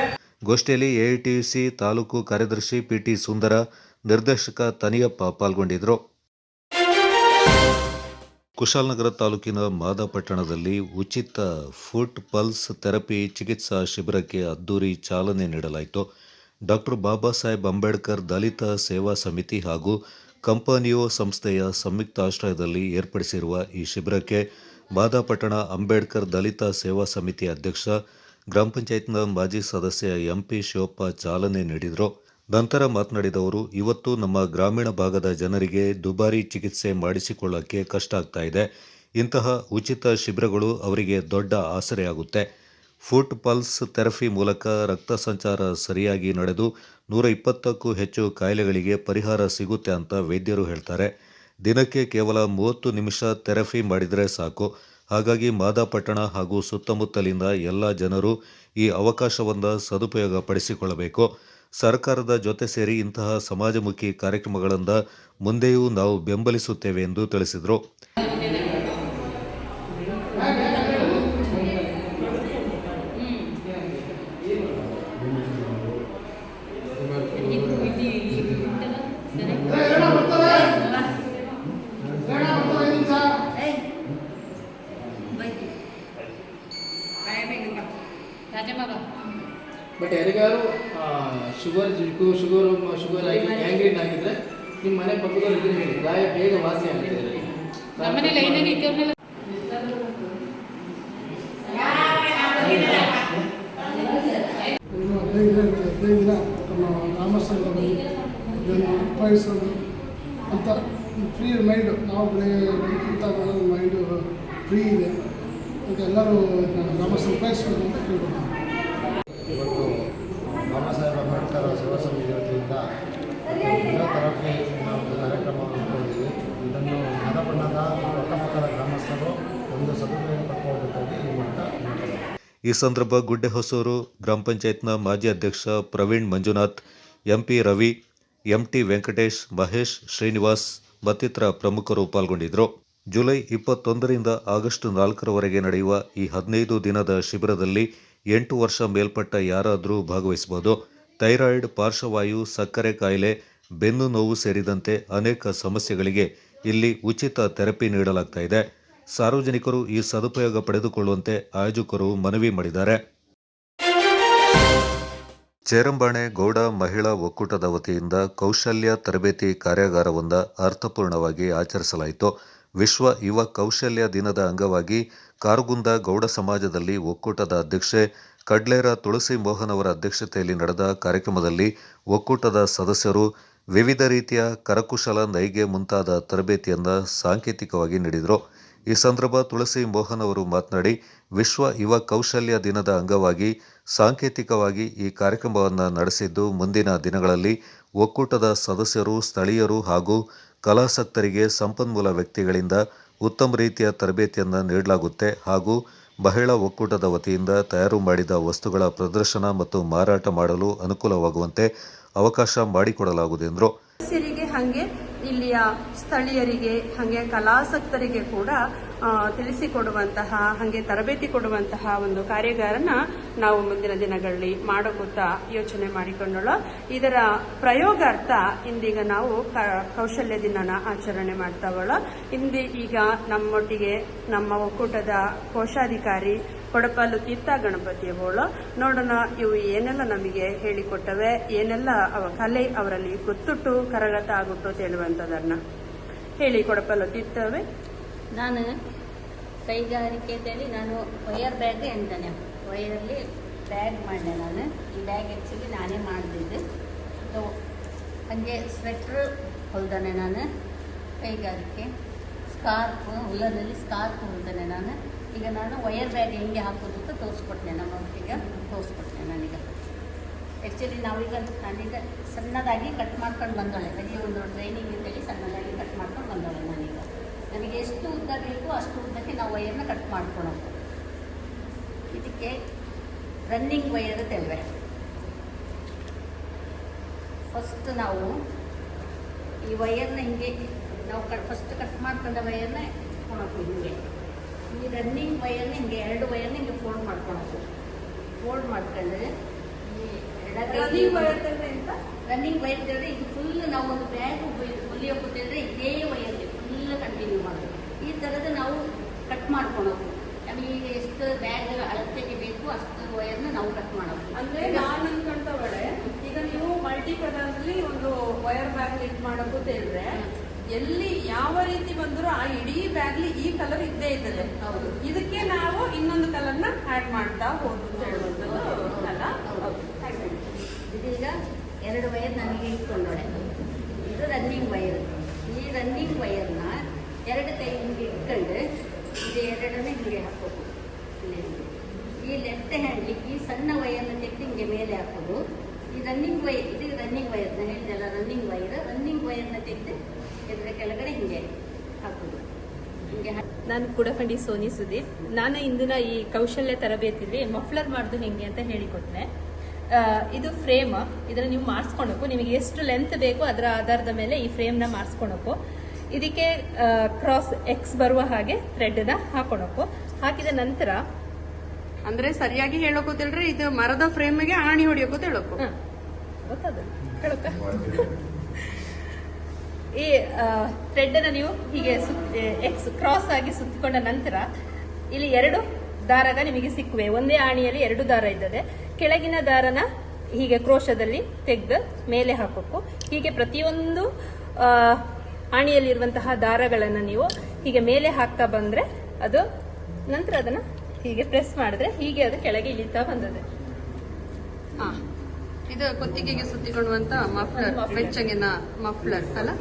ಗೋಷ್ಠಿಯಲ್ಲಿ ಎಐಟಿಯುಸಿ ತಾಲೂಕು ಕಾರ್ಯದರ್ಶಿ ಪಿಟಿ ಸುಂದರ, ನಿರ್ದೇಶಕ ತನಿಯಪ್ಪ ಪಾಲ್ಗೊಂಡಿದ್ದರು. ಕುಶಾಲನಗರ ತಾಲೂಕಿನ ಮಾದಾಪಟ್ಟಣದಲ್ಲಿ ಉಚಿತ ಫುಟ್ ಪಲ್ಸ್ ಥೆರಪಿ ಚಿಕಿತ್ಸಾ ಶಿಬಿರಕ್ಕೆ ಅದ್ದೂರಿ ಚಾಲನೆ ನೀಡಲಾಯಿತು. ಡಾಕ್ಟರ್ ಬಾಬಾ ಸಾಹೇಬ್ ಅಂಬೇಡ್ಕರ್ ದಲಿತ ಸೇವಾ ಸಮಿತಿ ಹಾಗೂ ಕಂಪನಿಯೋ ಸಂಸ್ಥೆಯ ಸಂಯುಕ್ತಾಶ್ರಯದಲ್ಲಿ ಏರ್ಪಡಿಸಿರುವ ಈ ಶಿಬಿರಕ್ಕೆ ಮಾದಾಪಟ್ಟಣ ಅಂಬೇಡ್ಕರ್ ದಲಿತ ಸೇವಾ ಸಮಿತಿ ಅಧ್ಯಕ್ಷ, ಗ್ರಾಮ ಪಂಚಾಯತ್ನ ಮಾಜಿ ಸದಸ್ಯ ಎಂಪಿ ಶಿವಪ್ಪ ಚಾಲನೆ ನೀಡಿದರು. ನಂತರ ಮಾತನಾಡಿದವರು, ಇವತ್ತು ನಮ್ಮ ಗ್ರಾಮೀಣ ಭಾಗದ ಜನರಿಗೆ ದುಬಾರಿ ಚಿಕಿತ್ಸೆ ಮಾಡಿಸಿಕೊಳ್ಳಕ್ಕೆ ಕಷ್ಟ ಆಗ್ತಾ ಇದೆ. ಇಂತಹ ಉಚಿತ ಶಿಬಿರಗಳು ಅವರಿಗೆ ದೊಡ್ಡ ಆಸರೆಯಾಗುತ್ತೆ. ಫುಟ್ ಪಲ್ಸ್ ಥೆರಪಿ ಮೂಲಕ ರಕ್ತ ಸಂಚಾರ ಸರಿಯಾಗಿ ನಡೆದು 120ಕ್ಕೂ ಹೆಚ್ಚು ಕಾಯಿಲೆಗಳಿಗೆ ಪರಿಹಾರ ಸಿಗುತ್ತೆ ಅಂತ ವೈದ್ಯರು ಹೇಳ್ತಾರೆ. ದಿನಕ್ಕೆ ಕೇವಲ 30 ನಿಮಿಷ ಥೆರಪಿ ಮಾಡಿದರೆ ಸಾಕು. ಹಾಗಾಗಿ ಮಾದಾಪಟ್ಟಣ ಹಾಗೂ ಸುತ್ತಮುತ್ತಲಿಂದ ಎಲ್ಲ ಜನರು ಈ ಅವಕಾಶವನ್ನು ಸದುಪಯೋಗ ಪಡಿಸಿಕೊಳ್ಳಬೇಕು. ಸರ್ಕಾರದ ಜೊತೆ ಸೇರಿ ಇಂತಹ ಸಮಾಜಮುಖಿ ಕಾರ್ಯಕ್ರಮಗಳಿಂದ ಮುಂದೆಯೂ ನಾವು ಬೆಂಬಲಿಸುತ್ತೇವೆ ಎಂದು ತಿಳಿಸಿದರು. ಬಟ್ ಯಾರಿಗಾರು ಶುಗರ್ ಆಗಿ ಗ್ಯಾಂಗ್ರೀನ್ ಆಗಿದ್ರೆ ನಿಮ್ಮ ಮನೆ ಪಕ್ಕದವ್ರು ಇದ್ರೆ ಹೇಳಿ, ಗಾಯ ಬೇಗ ವಾಸಿ ಆಗುತ್ತೆ. ಹದಿನೈದು ದಿನ ನಮ್ಮ ಗ್ರಾಮಸ್ಥರಲ್ಲಿ ಇದನ್ನು ಉಪಯೋಗಿಸೋದು ಅಂತ ಫ್ರೀ ಮೈಂಡು, ನಾವು ಮೈಂಡು ಫ್ರೀ ಇದೆ ಅಂತ ಎಲ್ಲರೂ ಗ್ರಾಮಸ್ಥರು ಉಪಯೋಗಿಸ್ಬೇಕು ಅಂತ ಕೇಳ್ಬೋದು. ಇವತ್ತು ಬಾಬಾ ಸಾಹೇಬ್ ಅಂಬೇಡ್ಕರ್ ಸೇವಾ ಸಮಿತಿ ವತಿಯಿಂದ ಥೆರಪಿ ನಾವು ಕಾರ್ಯಕ್ರಮವನ್ನು ಹಮ್ಮಿಕೊಂಡಿದ್ದೀವಿ. ಇದನ್ನು ಮಾದಾಪಟ್ಟಣದ ಅಕ್ಕಪಕ್ಕದ ಗ್ರಾಮಸ್ಥರು ಒಂದು ಸದುಪಯೋಗ ಪಡ್ಕೊಳ್ಳಬೇಕಾಗಿ ಈ ಮೂಲಕ ಮಾಡ್ತಾರೆ. ಈ ಸಂದರ್ಭ ಗುಡ್ಡೆಹೊಸೂರು ಗ್ರಾಮ ಪಂಚಾಯತ್ನ ಮಾಜಿ ಅಧ್ಯಕ್ಷ ಪ್ರವೀಣ್ ಮಂಜುನಾಥ್, ಎಂಪಿ ರವಿ, ಎಂಟಿ ವೆಂಕಟೇಶ್, ಮಹೇಶ್, ಶ್ರೀನಿವಾಸ್ ಮತ್ತಿತರ ಪ್ರಮುಖರು ಪಾಲ್ಗೊಂಡಿದ್ದರು. ಜುಲೈ 21ರಿಂದ ಆಗಸ್ಟ್ 4ರವರೆಗೆ ನಡೆಯುವ ಈ 15 ದಿನದ ಶಿಬಿರದಲ್ಲಿ 8 ವರ್ಷ ಮೇಲ್ಪಟ್ಟ ಯಾರಾದರೂ ಭಾಗವಹಿಸಬಹುದು. ಥೈರಾಯ್ಡ್, ಪಾರ್ಶ್ವವಾಯು, ಸಕ್ಕರೆ ಕಾಯಿಲೆ, ಬೆನ್ನು ನೋವು ಸೇರಿದಂತೆ ಅನೇಕ ಸಮಸ್ಯೆಗಳಿಗೆ ಇಲ್ಲಿ ಉಚಿತ ಥೆರಪಿ ನೀಡಲಾಗ್ತಾ ಇದೆ. ಸಾರ್ವಜನಿಕರು ಈ ಸದುಪಯೋಗ ಪಡೆದುಕೊಳ್ಳುವಂತೆ ಆಯೋಜಕರು ಮನವಿ ಮಾಡಿದ್ದಾರೆ. ಚೇರಂಬಾಣೆ ಗೌಡ ಮಹಿಳಾ ಒಕ್ಕೂಟದ ವತಿಯಿಂದ ಕೌಶಲ್ಯ ತರಬೇತಿ ಕಾರ್ಯಾಗಾರವನ್ನು ಅರ್ಥಪೂರ್ಣವಾಗಿ ಆಚರಿಸಲಾಯಿತು. ವಿಶ್ವ ಯುವ ಕೌಶಲ್ಯ ದಿನದ ಅಂಗವಾಗಿ ಕಾರುಗುಂದ ಗೌಡ ಸಮಾಜದಲ್ಲಿ ಒಕ್ಕೂಟದ ಅಧ್ಯಕ್ಷೆ ಕಡ್ಲೇರ ತುಳಸಿ ಮೋಹನ್ ಅವರ ಅಧ್ಯಕ್ಷತೆಯಲ್ಲಿ ನಡೆದ ಕಾರ್ಯಕ್ರಮದಲ್ಲಿ ಒಕ್ಕೂಟದ ಸದಸ್ಯರು ವಿವಿಧ ರೀತಿಯ ಕರಕುಶಲ, ನೈಗೆ ಮುಂತಾದ ತರಬೇತಿಯನ್ನು ಸಾಂಕೇತಿಕವಾಗಿ ನೀಡಿದರು. ಈ ಸಂದರ್ಭ ತುಳಸಿ ಮೋಹನ್ ಅವರು ಮಾತನಾಡಿ, ವಿಶ್ವ ಯುವ ಕೌಶಲ್ಯ ದಿನದ ಅಂಗವಾಗಿ ಸಾಂಕೇತಿಕವಾಗಿ ಈ ಕಾರ್ಯಕ್ರಮವನ್ನು ನಡೆಸಿದ್ದು, ಮುಂದಿನ ದಿನಗಳಲ್ಲಿ ಒಕ್ಕೂಟದ ಸದಸ್ಯರು, ಸ್ಥಳೀಯರು ಹಾಗೂ ಕಲಾಸಕ್ತರಿಗೆ ಸಂಪನ್ಮೂಲ ವ್ಯಕ್ತಿಗಳಿಂದ ಉತ್ತಮ ರೀತಿಯ ತರಬೇತಿಯನ್ನು ನೀಡಲಾಗುತ್ತೆ ಹಾಗೂ ಮಹಿಳಾ ಒಕ್ಕೂಟದ ವತಿಯಿಂದ ತಯಾರು ಮಾಡಿದ ವಸ್ತುಗಳ ಪ್ರದರ್ಶನ ಮತ್ತು ಮಾರಾಟ ಮಾಡಲು ಅನುಕೂಲವಾಗುವಂತೆ ಅವಕಾಶ ಮಾಡಿಕೊಡಲಾಗುವುದು ಎಂದರು. ಹಾಗೆ ಇಲ್ಲಿಯ ಸ್ಥಳೀಯರಿಗೆ ಹಾಗೆ ಕಲಾಸಕ್ತರಿಗೆ ಕೂಡ ತಿಳಿಸಿಕೊಡುವಂತಹ ಹಾಗೆ ತರಬೇತಿ ಕೊಡುವಂತಹ ಒಂದು ಕಾರ್ಯಾಗಾರನ ನಾವು ಮುಂದಿನ ದಿನಗಳಲ್ಲಿ ಮಾಡೋಕುತ್ತಾ ಯೋಚನೆ ಮಾಡಿಕೊಂಡಳು. ಇದರ ಪ್ರಯೋಗಾರ್ಥ ಇಂದೀಗ ನಾವು ಕೌಶಲ್ಯ ದಿನನ ಆಚರಣೆ ಮಾಡ್ತಾವಳ. ಈಗ ನಮ್ಮೊಟ್ಟಿಗೆ ನಮ್ಮ ಒಕ್ಕೂಟದ ಕೋಶಾಧಿಕಾರಿ ಕೊಡಪಾಲು ತೀರ್ಥ ಗಣಪತಿಯವಳು. ನೋಡೋಣ ಇವು ಏನೆಲ್ಲ ನಮಗೆ ಹೇಳಿಕೊಟ್ಟವೆ, ಏನೆಲ್ಲ ಕಲೆ ಅವರಲ್ಲಿ ಗೊತ್ತುಟ್ಟು ಕರಗತ ಆಗುತ್ತೋ ಅಂತ ಹೇಳುವಂಥದ್ದನ್ನ ಹೇಳಿ ಕೊಡಪಾಲು ತೀರ್ಥವೇ. ನಾನು ಕೈಗಾರಿಕೆಯಲ್ಲಿ ನಾನು ವಯರ್ ಬ್ಯಾಗ್ ಅಂತಾನೆ ವಯರಲ್ಲಿ ಬ್ಯಾಗ್ ಮಾಡಿದೆ. ನಾನು ಈ ಬ್ಯಾಗ್ ಆ್ಯಕ್ಚುಲಿ ನಾನೇ ಮಾಡ್ತಿದ್ದೆ. ಹಾಗೆ ಸ್ವೆಟ್ರ್ ಹೊಲ್ದಾನೆ ನಾನು ಕೈಗಾರಿಕೆ, ಸ್ಕಾರ್ಫ್ ಉಲ್ಲನಲ್ಲಿ ಸ್ಕಾರ್ಫ್ ಹೊಲ್ದಾನೆ ನಾನು. ಈಗ ನಾನು ವಯರ್ ಬ್ಯಾಗ್ ಹೆಂಗೆ ಹಾಕೋದು ಅಂತ ತೋರಿಸ್ಕೊಟ್ಟೆ, ನಮ್ಮ ಒಟ್ಟಿಗೆ ತೋರಿಸ್ಕೊಟ್ಟೆ ನಾನೀಗ. ಆ್ಯಕ್ಚುಲಿ ನಾನೀಗ ಸಣ್ಣದಾಗಿ ಕಟ್ ಮಾಡ್ಕೊಂಡು ಬಂದೋಳೆ. ಅಲ್ಲಿ ಒಂದು ಟ್ರೈನಿಂಗ್ ಅಂತೇಳಿ ಸಣ್ಣದಾಗಿ ಕಟ್ ಮಾಡ್ಕೊಂಡು ಬಂದೋಳೆ ನಾನೀಗ. ನನಗೆ ಎಷ್ಟು ಉದ್ದ ಬೇಕು ಅಷ್ಟು ಉದ್ದಕ್ಕೆ ನಾವು ವಯರ್ನ ಕಟ್ ಮಾಡ್ಕೊಳೋದು. ಇದಕ್ಕೆ ರನ್ನಿಂಗ್ ವಯರ್ ತೆಲ್ವೆ. ಫಸ್ಟ್ ನಾವು ಈ ವಯರ್ನ ಹಿಂಗೆ ನಾವು ಫಸ್ಟ್ ಕಟ್ ಮಾಡ್ಕೊಂಡ ವಯರ್ನ ಇಟ್ಕೊಳಕು. ಹಿಂಗೆ ಈ ರನ್ನಿಂಗ್ ವಯರ್ನ ಹಿಂಗೆ 2 ವಯರ್ನ ಹಿಂಗೆ ಫೋಲ್ಡ್ ಮಾಡ್ಕೊಳಕು. ಫೋಲ್ಡ್ ಮಾಡ್ಕೊಂಡ್ರೆ ಈ ರನ್ನಿಂಗ್ ವಯರ್ ತೆಗೆದ್ರೆ ಇದು ಫುಲ್ ನಾವು ಒಂದು ಬ್ಯಾಗ್ ಹೊಲಿಯೋ ಕೂತಿದ್ರೆ ಇದೇ ವಯರ್ಗೆ ಫುಲ್ ಕಂಟಿನ್ಯೂ ಮಾಡೋದು. ಈ ಥರದ ನಾವು ಕಟ್ ಮಾಡ್ಕೊಳೋದು. ನಮಗೆ ಈಗ ಎಷ್ಟು ಬ್ಯಾಗ್ ಅಳತೆಗೆ ಬೇಕು ಅಷ್ಟು ವಯರ್ನ ನಾವು ಕಟ್ ಮಾಡೋದು. ಅಂದ್ರೆ ನಾನು ಅನ್ಕೊಂಡವಳೆ, ಈಗ ನೀವು ಮಲ್ಟಿ ಕಲರ್ಲಿ ಒಂದು ವಯರ್ ಬ್ಯಾಗ್ ಇಟ್ ಮಾಡೋದು ಹೇಳಿದ್ರೆ ಎಲ್ಲಿ ಯಾವ ರೀತಿ ಬಂದರೂ ಆ ಇಡೀ ಬ್ಯಾಗ್ಲಿ ಈ ಕಲರ್ ಇದ್ದೇ ಇರ್ತದೆ. ಹೌದು, ಇದಕ್ಕೆ ನಾವು ಇನ್ನೊಂದು ಕಲರ್ನ ಆಡ್ ಮಾಡ್ತಾ ಹೋಗುದು ಹೇಳುವಂಥದ್ದು ಅಲ್ಲ. ಇದೀಗ 2 ವಯರ್ ನನಗೆ ಇಟ್ಕೊಂಡೋಳೆ. ಇದು ರನ್ನಿಂಗ್ ವಯರ್. ಈ ರನ್ನಿಂಗ್ ವಯರ್ನ 2 ಕೈ ಹಿಂಗೆ ಇಟ್ಕೊಂಡು ಇದು 2ನೇ ಹಿಂಗೆ ಹಾಕೋದು. ಈ ಲೆಫ್ಟ್ ಹ್ಯಾಂಡ್ಲಿ ಈ ಸಣ್ಣ ವಯರ್ನ ತೆಗೆದು ಹಿಂಗೆ ಮೇಲೆ ಹಾಕೋದು. ಈ ರನ್ನಿಂಗ್ ವಯರ್, ಇದು ರನ್ನಿಂಗ್ ವಯರ್ನ ಹೇಳಿದೆಲ್ಲ ರನ್ನಿಂಗ್ ವಯರ್ನ ತೆಗೆದು ಇದರ ಕೆಳಗಡೆ ಹಿಂಗೆ ಹಾಕೋದು. ಹಿಂಗೆ ನಾನು ಕುಡಕಂಡಿ ಸೋನಿ ಸುದೀಪ್. ನಾನು ಇಂದಿನ ಈ ಕೌಶಲ್ಯ ತರಬೇತಿಲಿ ಮಫ್ಲರ್ ಮಾಡೋದು ಹೆಂಗೆ ಅಂತ ಹೇಳಿಕೊಟ್ಟೆ. ಇದು ಫ್ರೇಮ್, ಇದನ್ನು ನೀವು ಮಾಡಿಸ್ಕೊಳಕು. ನಿಮಗೆ ಎಷ್ಟು ಲೆಂತ್ ಬೇಕು ಅದರ ಆಧಾರದ ಮೇಲೆ ಈ ಫ್ರೇಮ್ನ ಮಾಡಿಸ್ಕೊಳಕು. ಇದಕ್ಕೆ ಕ್ರಾಸ್ ಎಕ್ಸ್ ಬರುವ ಹಾಗೆ ಥ್ರೆಡ್ನ ಹಾಕೊಳಕು. ಹಾಕಿದ ನಂತರ ಅಂದ್ರೆ ಸರಿಯಾಗಿ ಹೇಳೋಕೋತಿಲ್ರಿ, ಇದು ಮರದ ಫ್ರೇಮ್ಗೆ ಆಣಿ ಹೊಡಿಯೋಕೋತ ಹೇಳೋಕು ಗೊತ್ತದ ಹೇಳೋಕ. ಈ ಥ್ರೆಡ್ನ ನೀವು ಹೀಗೆ ಎಕ್ಸ್ ಕ್ರಾಸ್ ಆಗಿ ಸುತ್ತಿಕೊಂಡ ನಂತರ ಇಲ್ಲಿ 2 ದಾರಗ ನಿಮಗೆ ಸಿಕ್ಕುವೆ. ಒಂದೇ ಆಣಿಯಲ್ಲಿ 2 ದಾರ ಇದ್ದದೆ. ಕೆಳಗಿನ ದಾರನ ಹೀಗೆ ಕ್ರೋಶದಲ್ಲಿ ತೆಗೆದು ಮೇಲೆ ಹಾಕಬೇಕು. ಹೀಗೆ ಪ್ರತಿಯೊಂದು ಆಣಿಯಲ್ಲಿರುವಂತಹ ದಾರಗಳನ್ನು ನೀವು ಹೀಗೆ ಮೇಲೆ ಹಾಕ್ತಾ ಬಂದ್ರೆ ಅದು ನಂತರ ಅದನ್ನ ಹೀಗೆ ಪ್ರೆಸ್ ಮಾಡಿದ್ರೆ ಹೀಗೆ ಅದು ಕೆಳಗೆ ಇಳಿತಾ ಬಂದದೆ. ಇದು ಕುತ್ತಿಗೆಗೆ ಸುತ್ತಿಕೊಳ್ಳುವಂತ ಮಫ್ಲರ್, ಬೆಚ್ಚಗಿನ ಮಫ್ಲರ್ ಅಲ್ಲ.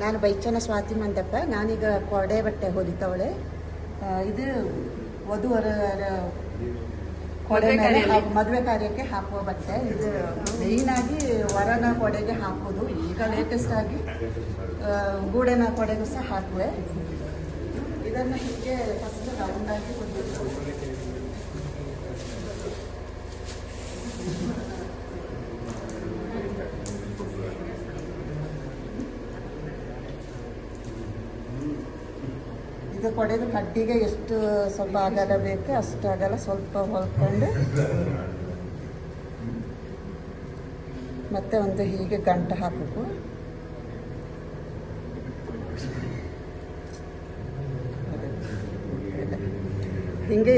ನಾನು ಬೈಚನ ಸ್ವಾತಿ ಮಂದಪ್ಪ. ನಾನೀಗ ಕೊಡೆ ಬಟ್ಟೆ ಹೊಲಿತವಳೆ. ಇದು ವಧುವರ ಕೊಡೆ ಮೇಲೆ ಮದುವೆ ಕಾರ್ಯಕ್ಕೆ ಹಾಕುವ ಬಟ್ಟೆ. ಇದು ಮೇಯ್ನ್ ಆಗಿ ವರನ ಕೊಡೆಗೆ ಹಾಕೋದು. ಈಗ ಲೇಟೆಸ್ಟ್ ಆಗಿ ಗೂಡೆನ ಕೊಡೆಗೂ ಸಹ ಹಾಕುವೆ. ಇದನ್ನು ಹೀಗೆ ಫಸ್ಟ್ ರೌಂಡ್ ಆಗಿ ಇದು ಕೊಡೆದು ಕಡ್ಡಿಗೆ ಎಷ್ಟು ಸ್ವಲ್ಪ ಅಗಲ ಬೇಕು ಅಷ್ಟು ಅಗಲ ಸ್ವಲ್ಪ ಹೊಲ್ಕೊಂಡು ಮತ್ತೆ ಒಂದು ಹೀಗೆ ಗಂಟು ಹಾಕಬೇಕು. ಹೀಗೆ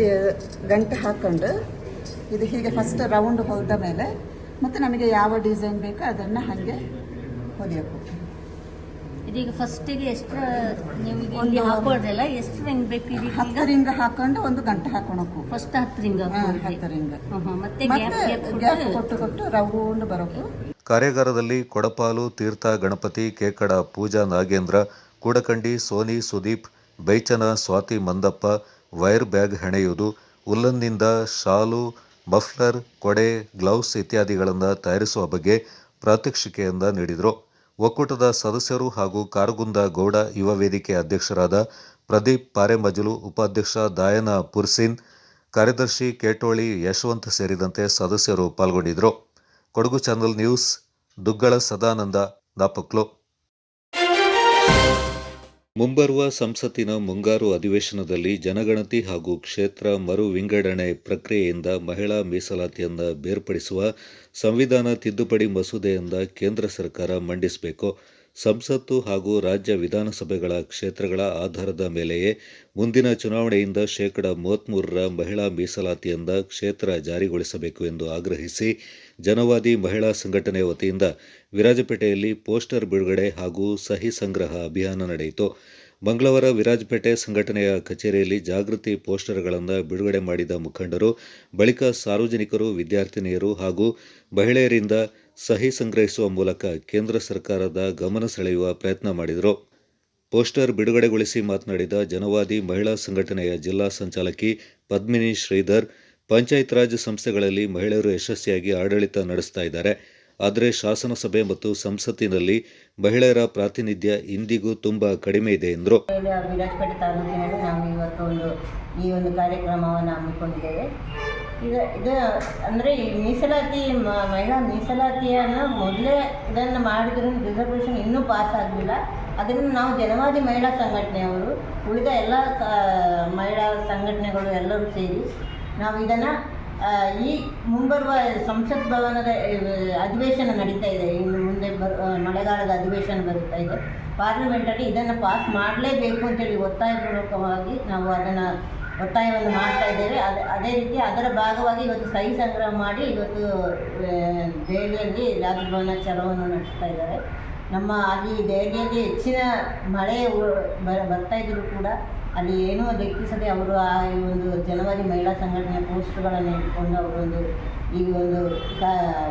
ಗಂಟು ಹಾಕೊಂಡು ಇದು ಹೀಗೆ ಫಸ್ಟ್ ರೌಂಡ್ ಹೊಲ್ದ ಮೇಲೆ ಮತ್ತೆ ನಮಗೆ ಯಾವ ಡಿಸೈನ್ ಬೇಕೋ ಅದನ್ನು ಹಾಗೆ ಹೊಲಿಯಬೇಕು. ಇದೀಗ ಫಸ್ಟಿಗೆ ಎಷ್ಟು ನೀವು ಹಾಕೋದ್ರಲ್ಲ ಎಷ್ಟು ರಿಂಗ್ ಬೇಕು? 10 ರಿಂಗ್ ಹಾಕೊಂಡು ಒಂದು ಗಂಟೆ ಹಾಕೊಳಕು. ಫಸ್ಟ್ 10 ರಿಂಗ್ 10 ರಿಂಗ್ ಮತ್ತೆ ಗ್ಯಾಪ್ ಕೊಟ್ಟು ರೌಂಡ್ ಬರೋಕು. ಕಾರ್ಯಾಗಾರದಲ್ಲಿ ಕೊಡಪಾಲು ತೀರ್ಥ ಗಣಪತಿ, ಕೇಕಡ ಪೂಜಾ ನಾಗೇಂದ್ರ, ಕೂಡಕಂಡಿ ಸೋನಿ ಸುದೀಪ್, ಬೈಚನ ಸ್ವಾತಿ ಮಂದಪ್ಪ ವೈರ್ ಬ್ಯಾಗ್ ಹೆಣೆಯುವುದು, ಉಲ್ಲನ್ನಿಂದ ಶಾಲು, ಮಫ್ಲರ್, ಕೊಡೆ, ಗ್ಲೌಸ್ ಇತ್ಯಾದಿಗಳನ್ನು ತಯಾರಿಸುವ ಬಗ್ಗೆ ಪ್ರಾತ್ಯಕ್ಷಿಕೆಯಿಂದ ನೀಡಿದರು. ಒಕ್ಕೂಟದ ಸದಸ್ಯರು ಹಾಗೂ ಕಾರಗುಂದ ಗೌಡ ಯುವ ವೇದಿಕೆ ಅಧ್ಯಕ್ಷರಾದ ಪ್ರದೀಪ್ ಪಾರೆಮಜಲು, ಉಪಾಧ್ಯಕ್ಷ ದಾಯನ ಪುರ್ಸಿನ್, ಕಾರ್ಯದರ್ಶಿ ಕೇಟೋಳಿ ಯಶವಂತ್ ಸೇರಿದಂತೆ ಸದಸ್ಯರು ಪಾಲ್ಗೊಂಡಿದ್ದರು. Kodagu channel news, Duggala Sadananda, Napoklu. ಮುಂಬರುವ ಸಂಸತ್ತಿನ ಮುಂಗಾರು ಅಧಿವೇಶನದಲ್ಲಿ ಜನಗಣತಿ ಹಾಗೂ ಕ್ಷೇತ್ರ ಮರು ವಿಂಗಡಣೆ ಪ್ರಕ್ರಿಯೆಯಿಂದ ಮಹಿಳಾ ಮೀಸಲಾತಿಯನ್ನು ಬೇರ್ಪಡಿಸುವ ಸಂವಿಧಾನ ತಿದ್ದುಪಡಿ ಮಸೂದೆಯಿಂದ ಕೇಂದ್ರ ಸರ್ಕಾರ ಮಂಡಿಸಬೇಕು. ಸಂಸತ್ತು ಹಾಗೂ ರಾಜ್ಯ ವಿಧಾನಸಭೆಗಳ ಕ್ಷೇತ್ರಗಳ ಆಧಾರದ ಮೇಲೆಯೇ ಮುಂದಿನ ಚುನಾವಣೆಯಿಂದ 33% ಮಹಿಳಾ ಮೀಸಲಾತಿಯಿಂದ ಕ್ಷೇತ್ರ ಜಾರಿಗೊಳಿಸಬೇಕು ಎಂದು ಆಗ್ರಹಿಸಿ ಜನವಾದಿ ಮಹಿಳಾ ಸಂಘಟನೆ ವತಿಯಿಂದ ವಿರಾಜಪೇಟೆಯಲ್ಲಿ ಪೋಸ್ಟರ್ ಬಿಡುಗಡೆ ಹಾಗೂ ಸಹಿ ಸಂಗ್ರಹ ಅಭಿಯಾನ ನಡೆಯಿತು. ಮಂಗಳವಾರ ವಿರಾಜಪೇಟೆ ಸಂಘಟನೆಯ ಕಚೇರಿಯಲ್ಲಿ ಜಾಗೃತಿ ಪೋಸ್ಟರ್ಗಳನ್ನು ಬಿಡುಗಡೆ ಮಾಡಿದ ಮುಖಂಡರು ಬಳಿಕ ಸಾರ್ವಜನಿಕರು, ವಿದ್ಯಾರ್ಥಿನಿಯರು ಹಾಗೂ ಮಹಿಳೆಯರಿಂದ ಸಹಿ ಸಂಗ್ರಹಿಸುವ ಮೂಲಕ ಕೇಂದ್ರ ಸರ್ಕಾರದ ಗಮನ ಸೆಳೆಯುವ ಪ್ರಯತ್ನ ಮಾಡಿದರು. ಪೋಸ್ಟರ್ ಬಿಡುಗಡೆಗೊಳಿಸಿ ಮಾತನಾಡಿದ ಜನವಾದಿ ಮಹಿಳಾ ಸಂಘಟನೆಯ ಜಿಲ್ಲಾ ಸಂಚಾಲಕಿ ಪದ್ಮಿನಿ ಶ್ರೀಧರ್, ಪಂಚಾಯತ್ ರಾಜ್ ಸಂಸ್ಥೆಗಳಲ್ಲಿ ಮಹಿಳೆಯರು ಯಶಸ್ವಿಯಾಗಿ ಆಡಳಿತ ನಡೆಸ್ತಾ ಇದ್ದಾರೆ. ಆದರೆ ಶಾಸನಸಭೆ ಮತ್ತು ಸಂಸತ್ತಿನಲ್ಲಿ ಮಹಿಳೆಯರ ಪ್ರಾತಿನಿಧ್ಯ ಇಂದಿಗೂ ತುಂಬಾ ಕಡಿಮೆ ಇದೆ ಎಂದರು. ವಿರಾಜಪೇಟೆ ತಾಲೂಕಿನಲ್ಲಿ ನಾವು ಇವತ್ತು ಈ ಒಂದು ಕಾರ್ಯಕ್ರಮವನ್ನು ಹಮ್ಮಿಕೊಂಡಿದ್ದೇವೆ. ಇದು ಅಂದರೆ ಈ ಮೀಸಲಾತಿ ಮಹಿಳಾ ಮೀಸಲಾತಿಯನ್ನು ಮೊದಲೇ ಇದನ್ನು ಮಾಡಿದ್ರು ರಿಸರ್ವೇಷನ್ ಇನ್ನೂ ಪಾಸ್ ಆಗಲಿಲ್ಲ. ಅದನ್ನು ನಾವು ಜನವಾದಿ ಮಹಿಳಾ ಸಂಘಟನೆಯವರು ಉಳಿದ ಎಲ್ಲ ಮಹಿಳಾ ಸಂಘಟನೆಗಳು ಎಲ್ಲರೂ ಸೇರಿ ನಾವು ಇದನ್ನು ಈ ಮುಂಬರುವ ಸಂಸತ್ ಭವನದ ಅಧಿವೇಶನ ನಡೀತಾ ಇದೆ. ಇನ್ನು ಮುಂದೆ ಮಳೆಗಾಲದ ಅಧಿವೇಶನ ಬರುತ್ತಾ ಇದೆ. ಪಾರ್ಲಿಮೆಂಟಲ್ಲಿ ಇದನ್ನು ಪಾಸ್ ಮಾಡಲೇಬೇಕು ಅಂತೇಳಿ ಒತ್ತಾಯಪೂರ್ವಕವಾಗಿ ನಾವು ಅದನ್ನು ಒತ್ತಾಯವನ್ನು ಮಾಡ್ತಾ ಇದ್ದೇವೆ. ಅದೇ ರೀತಿ ಅದರ ಭಾಗವಾಗಿ ಇವತ್ತು ಸಹಿ ಸಂಗ್ರಹ ಮಾಡಿ ಇವತ್ತು ದೆಹಲಿಯಲ್ಲಿ ರಾಜಭವನ ಚಲೋವನ್ನು ನಡೆಸ್ತಾ ಇದ್ದಾರೆ. ನಮ್ಮ ಅಲ್ಲಿ ದೆಹಲಿಯಲ್ಲಿ ಹೆಚ್ಚಿನ ಮಳೆ ಬರ್ತಾ ಇದ್ದರೂ ಕೂಡ ಅಲ್ಲಿ ಏನೂ ಲೆಕ್ಕಿಸದೆ ಅವರು ಈ ಒಂದು ಜನವಾದಿ ಮಹಿಳಾ ಸಂಘಟನೆ ಪೋಸ್ಟ್ಗಳನ್ನು ಇಟ್ಕೊಂಡು ಅವರೊಂದು ಈ ಒಂದು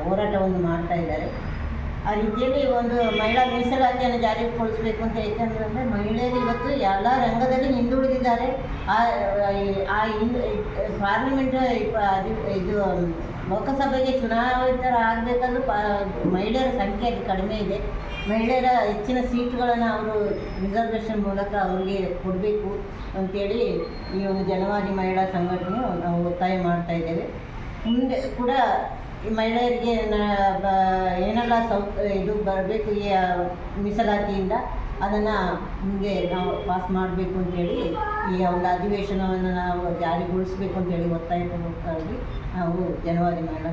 ಹೋರಾಟವನ್ನು ಮಾಡ್ತಾ ಇದ್ದಾರೆ. ಆ ರೀತಿಯಲ್ಲಿ ಒಂದು ಮಹಿಳಾ ಮೀಸಲಾತಿಯನ್ನು ಜಾರಿಗೊಳಿಸಬೇಕು ಅಂತ ಏಕೆಂದರೆ ಮಹಿಳೆಯರು ಇವತ್ತು ಎಲ್ಲ ರಂಗದಲ್ಲಿ ಹಿಂದುಳಿದಿದ್ದಾರೆ. ಪಾರ್ಲಿಮೆಂಟ್ ಇದು ಲೋಕಸಭೆಗೆ ಚುನಾಯಿತರಾಗಬೇಕಾದ್ರೂ ಮಹಿಳೆಯರ ಸಂಖ್ಯೆ ಅದು ಕಡಿಮೆ ಇದೆ. ಮಹಿಳೆಯರ ಹೆಚ್ಚಿನ ಸೀಟುಗಳನ್ನು ಅವರು ರಿಸರ್ವೇಷನ್ ಮೂಲಕ ಅವರಿಗೆ ಕೊಡಬೇಕು ಅಂತೇಳಿ ಈ ಒಂದು ಜನವಾದಿ ಮಹಿಳಾ ಸಂಘಟನೆ ನಾವು ಒತ್ತಾಯ ಮಾಡ್ತಾ ಇದ್ದೇವೆ. ಮುಂದೆ ಕೂಡ ಈ ಮಹಿಳೆಯರಿಗೆ ಏನೆಲ್ಲ ಇದು ಬರಬೇಕು ಈ ಮೀಸಲಾತಿಯಿಂದ ಅದನ್ನು ಮುಂದೆ ನಾವು ಪಾಸ್ ಮಾಡಬೇಕು ಅಂತೇಳಿ ಈ ಒಂದು ಅಧಿವೇಶನವನ್ನು ನಾವು ಜಾರಿಗೊಳಿಸಬೇಕು ಅಂತೇಳಿ ಒತ್ತಾಯಪೂರ್ವಕವಾಗಿ ನಾವು ಜನವಾದಿ ಮಹಿಳಾ